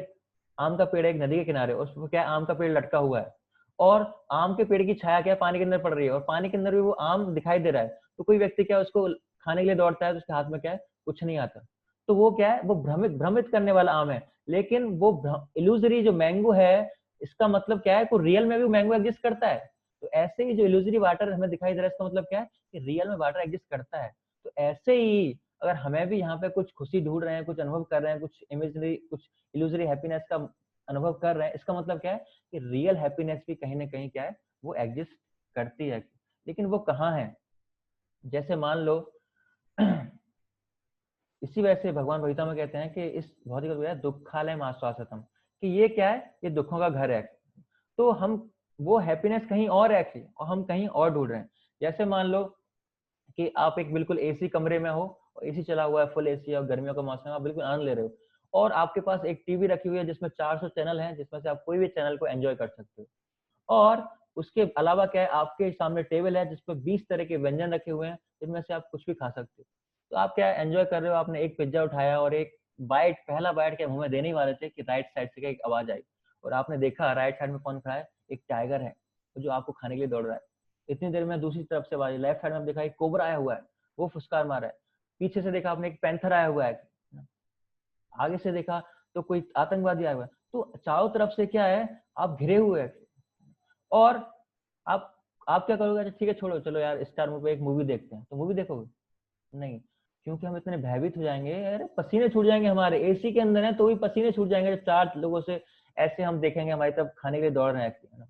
आम का पेड़ एक नदी के किनारे, उस पर क्या आम का पेड़ लटका हुआ है, और आम के पेड़ की छाया क्या पानी के अंदर पड़ रही है, और पानी के अंदर भी वो आम दिखाई दे रहा है। तो कोई व्यक्ति क्या उसको खाने के लिए दौड़ता है, तो उसके हाथ में क्या है, कुछ नहीं आता। तो वो क्या है, वो भ्रमित भ्रमित करने वाला आम है, लेकिन वो इल्यूजरी जो मैंगो है, इसका मतलब क्या है, को रियल में भी मैंगो एग्जिस्ट करता है। तो ऐसे ही जो इल्यूजरी वाटर हमें दिखाई दे रहा है, इसका मतलब क्या है कि रियल में वाटर एग्जिस्ट करता है। तो ऐसे ही अगर हमें भी यहाँ पे कुछ खुशी ढूंढ रहे हैं, कुछ अनुभव कर रहे हैं, कुछ इमेजनरी, कुछ इल्यूजरी हैप्पीनेस का अनुभव कर रहे हैं, इसका मतलब क्या है कि रियल हैप्पीनेस भी कहीं ना कहीं क्या है, वो एग्जिस्ट करती है। लेकिन वो कहाँ है, जैसे मान लो इसी वजह से भगवान भगवता में कहते हैं कि इस भौतिक दुखालय आश्वासतम, कि ये क्या है, ये दुखों का घर है। तो हम वो हैप्पीनेस कहीं और है एक्चुअली, और हम कहीं और ढूंढ रहे हैं। जैसे मान लो कि आप एक बिल्कुल एसी कमरे में हो, और एसी चला हुआ है, फुल एसी, और गर्मियों का मौसम है, आप बिल्कुल आनंद ले रहे हो, और आपके पास एक टीवी रखी हुई है जिसमें 400 चैनल हैं, जिसमें से आप कोई भी चैनल को एंजॉय कर सकते हो। और उसके अलावा क्या है, आपके सामने टेबल है जिसपे 20 तरह के व्यंजन रखे हुए हैं, जिनमें से आप कुछ भी खा सकते हो। तो आप क्या एंजॉय कर रहे हो, आपने एक पिज्जा उठाया और एक बाइट, पहला बाइट के मुंह में देने ही वाले थे कि राइट साइड से क्या एक आवाज आई, और आपने देखा राइट साइड में कौन खड़ा है, एक टाइगर है जो आपको खाने के लिए दौड़ रहा है। इतनी देर में दूसरी तरफ से आवाज, लेफ्ट साइड में देखा एक कोबरा आया हुआ है, वो फुसकार मार रहा है। पीछे से देखा आपने एक पैंथर आया हुआ है, आगे से देखा तो कोई आतंकवादी आया हुआ है। तो चारों तरफ से क्या है, आप घिरे हुए हैं, और आप आप क्या करोगे, अच्छा ठीक है छोड़ो, चलो यार स्टार मूवी पे एक मूवी देखते हैं, तो मूवी देखोगे नहीं, क्योंकि हम इतने भयभीत हो जाएंगे, अरे पसीने छूट जाएंगे, हमारे एसी के अंदर है तो भी पसीने छूट जाएंगे जब 4 लोगों से ऐसे हम देखेंगे हमारी तरफ खाने के लिए दौड़ रहे हैं, है ना।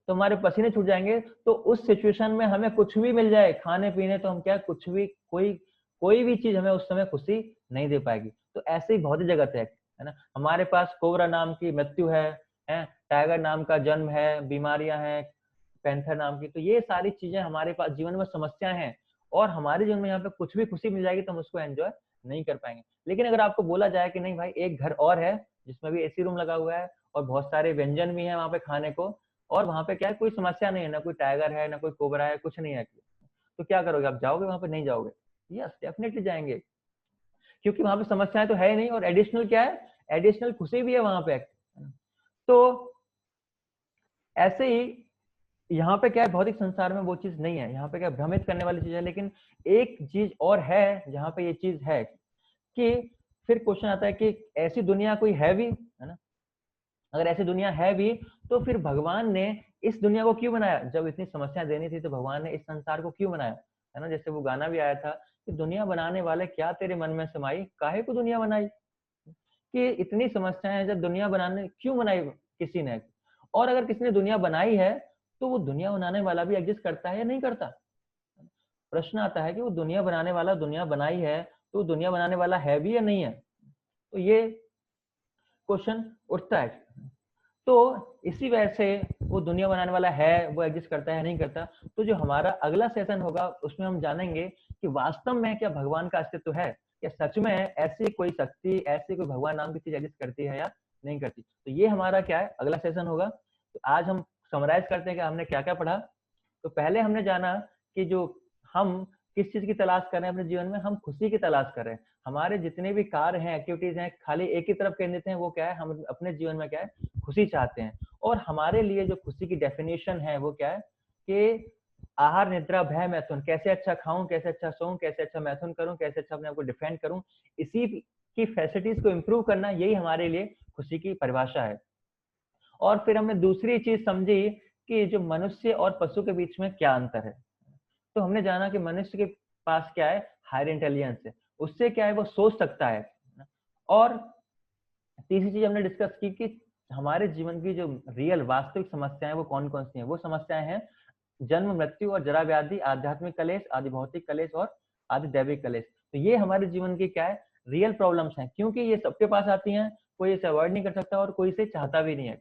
तो हमारे पसीने छूट जाएंगे, तो उस सिचुएशन में हमें कुछ भी मिल जाए खाने पीने, तो हम क्या कुछ भी, कोई कोई भी चीज हमें उस समय खुशी नहीं दे पाएगी। तो ऐसे ही भौतिक जगत है ना। हमारे पास कोबरा नाम की मृत्यु है, टाइगर नाम का जन्म है, बीमारियां हैं, पैंथर नाम की, तो ये सारी चीजें हमारे पास जीवन में समस्याएं हैं, और हमारे जीवन में यहाँ पे कुछ भी खुशी मिल जाएगी तो हम उसको एंजॉय नहीं कर पाएंगे। लेकिन अगर आपको बोला जाए कि नहीं भाई, एक घर और है जिसमें भी एसी रूम लगा हुआ है, और बहुत सारे व्यंजन भी हैं वहां पे खाने को, और वहां पे क्या है, कोई समस्या नहीं है, ना कोई टाइगर है, ना कोई कोबरा है, कुछ नहीं है, तो क्या करोगे, आप जाओगे वहां पे, नहीं जाओगे? यस, डेफिनेटली जाएंगे, क्योंकि वहां पे समस्याएं तो है ही नहीं, और एडिशनल क्या है, एडिशनल खुशी भी है वहां पे। तो ऐसे ही यहाँ पे क्या है, भौतिक संसार में वो चीज नहीं है, यहाँ पे क्या भ्रमित करने वाली चीज है। लेकिन एक चीज और है जहाँ पे ये चीज है, कि फिर क्वेश्चन आता है कि ऐसी दुनिया कोई है भी, है ना। अगर ऐसी दुनिया है भी तो फिर भगवान ने इस दुनिया को क्यों बनाया? जब इतनी समस्याएं देनी थी तो भगवान ने इस संसार को क्यों बनाया? है ना, जैसे वो गाना भी आया था कि दुनिया बनाने वाले क्या तेरे मन में समाई, काहे को दुनिया बनाई। कि इतनी समस्याएं हैं, जब दुनिया बनाने क्यों बनाई किसी ने? और अगर किसी ने दुनिया बनाई है तो वो दुनिया बनाने वाला भी एग्जिस्ट करता है या नहीं करता? प्रश्न आता है कि वो दुनिया बनाने वाला दुनिया बनाई है तो दुनिया बनाने वाला है भी या नहीं है? तो ये क्वेश्चन उठता है। तो इसी वजह से वो दुनिया बनाने वाला है, वो एग्जिस्ट करता है नहीं करता। तो जो हमारा अगला सेशन होगा उसमें हम जानेंगे कि वास्तव में क्या भगवान का अस्तित्व है, क्या सच में ऐसी कोई शक्ति, ऐसी कोई भगवान नाम की चीज एग्जिस्ट करती है या नहीं करती। तो ये हमारा क्या है, अगला सेशन होगा। तो आज हम समराइज करते हैं कि हमने क्या क्या पढ़ा। तो पहले हमने जाना कि जो हम किस चीज की तलाश कर रहे हैं अपने जीवन में, हम खुशी की तलाश कर रहे हैं। हमारे जितने भी कार्य हैं, एक्टिविटीज हैं, खाली एक ही तरफ केंद्रित हैं, वो क्या है, हम अपने जीवन में क्या है, खुशी चाहते हैं। और हमारे लिए जो खुशी की डेफिनेशन है वो क्या है कि आहार निद्रा भय मैथुन, कैसे अच्छा खाऊं, कैसे अच्छा सोऊं, कैसे अच्छा मैथुन करूं, कैसे अच्छा अपने आप को डिफेंड करूं, इसी की फैसिलिटीज को इम्प्रूव करना, यही हमारे लिए खुशी की परिभाषा है। और फिर हमने दूसरी चीज समझी कि जो मनुष्य और पशु के बीच में क्या अंतर है। तो हमने जाना कि मनुष्य के पास क्या है, हायर इंटेलिजेंस है, उससे क्या है, वो सोच सकता है। और तीसरी चीज हमने डिस्कस की कि हमारे जीवन की जो रियल वास्तविक समस्याएं वो कौन कौन सी हैं। वो समस्याएं हैं जन्म मृत्यु और जरा व्याधि, आध्यात्मिक कलेश, आदि भौतिक कलेश और आदि दैविक कलेश। तो ये हमारे जीवन की क्या है, रियल प्रॉब्लम्स हैं, क्योंकि ये सबके पास आती हैं, कोई इसे अवॉइड नहीं कर सकता और कोई इसे चाहता भी नहीं है।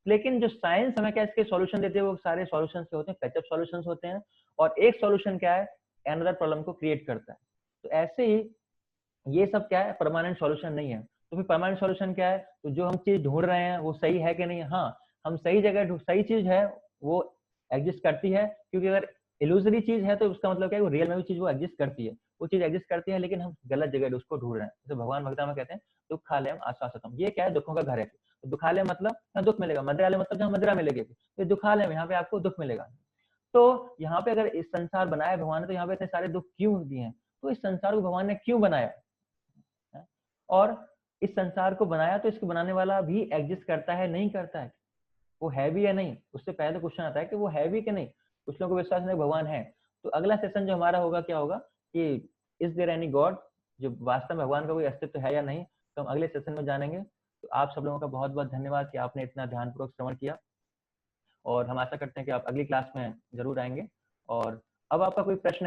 लेकिन जो साइंस हमें क्या इसके सॉल्यूशन देते हैं, वो सारे सॉल्यूशन के होते हैं, पैचअप सॉल्यूशंस होते हैं। और एक सॉल्यूशन क्या है, अनदर प्रॉब्लम को क्रिएट करता है। तो ऐसे ही ये सब क्या है, परमानेंट सॉल्यूशन नहीं है। तो फिर परमानेंट सॉल्यूशन क्या है, तो जो हम चीज ढूंढ रहे हैं वो सही है कि नहीं। हाँ, हम सही जगह सही चीज है वो एग्जिस्ट करती है, क्योंकि अगर इल्यूजरी चीज है तो उसका मतलब क्या है, वो रियल में भी चीज वो एग्जिस्ट करती है। वो चीज एग्जिस्ट करती है लेकिन हम गलत जगह उसको ढूंढ रहे हैं। जैसे भगवान भगवता में कहते हैं दुखालयम आश्वासतम, ये क्या है, दुखों का घर है। तो दुखालय मतलब यहाँ दुख मिलेगा, मदिरालय मतलब जहाँ मदिरा मिलेगी, तो दुखालय में यहाँ पे आपको दुख मिलेगा। तो यहाँ पे अगर इस संसार बनाया भगवान ने तो यहाँ पे इतने सारे दुख क्यों दिए हैं, तो इस संसार को भगवान ने क्यों बनाया है? और इस संसार को बनाया तो इसको बनाने वाला भी एग्जिस्ट करता है नहीं करता है, वो है भी या नहीं। उससे पहले क्वेश्चन आता है कि वो है भी कि नहीं। कुछ लोगों को विश्वास नहीं भगवान है। तो अगला सेशन जो हमारा होगा क्या होगा कि इज देयर एनी गॉड, जो वास्तव में भगवान का कोई अस्तित्व है या नहीं, तो हम अगले सेशन में जानेंगे। तो आप सब लोगों का बहुत बहुत धन्यवाद कि आपने इतना ध्यानपूर्वक श्रवण किया, और हम आशा करते हैं कि आप अगली क्लास में जरूर आएंगे। और अब आपका कोई प्रश्न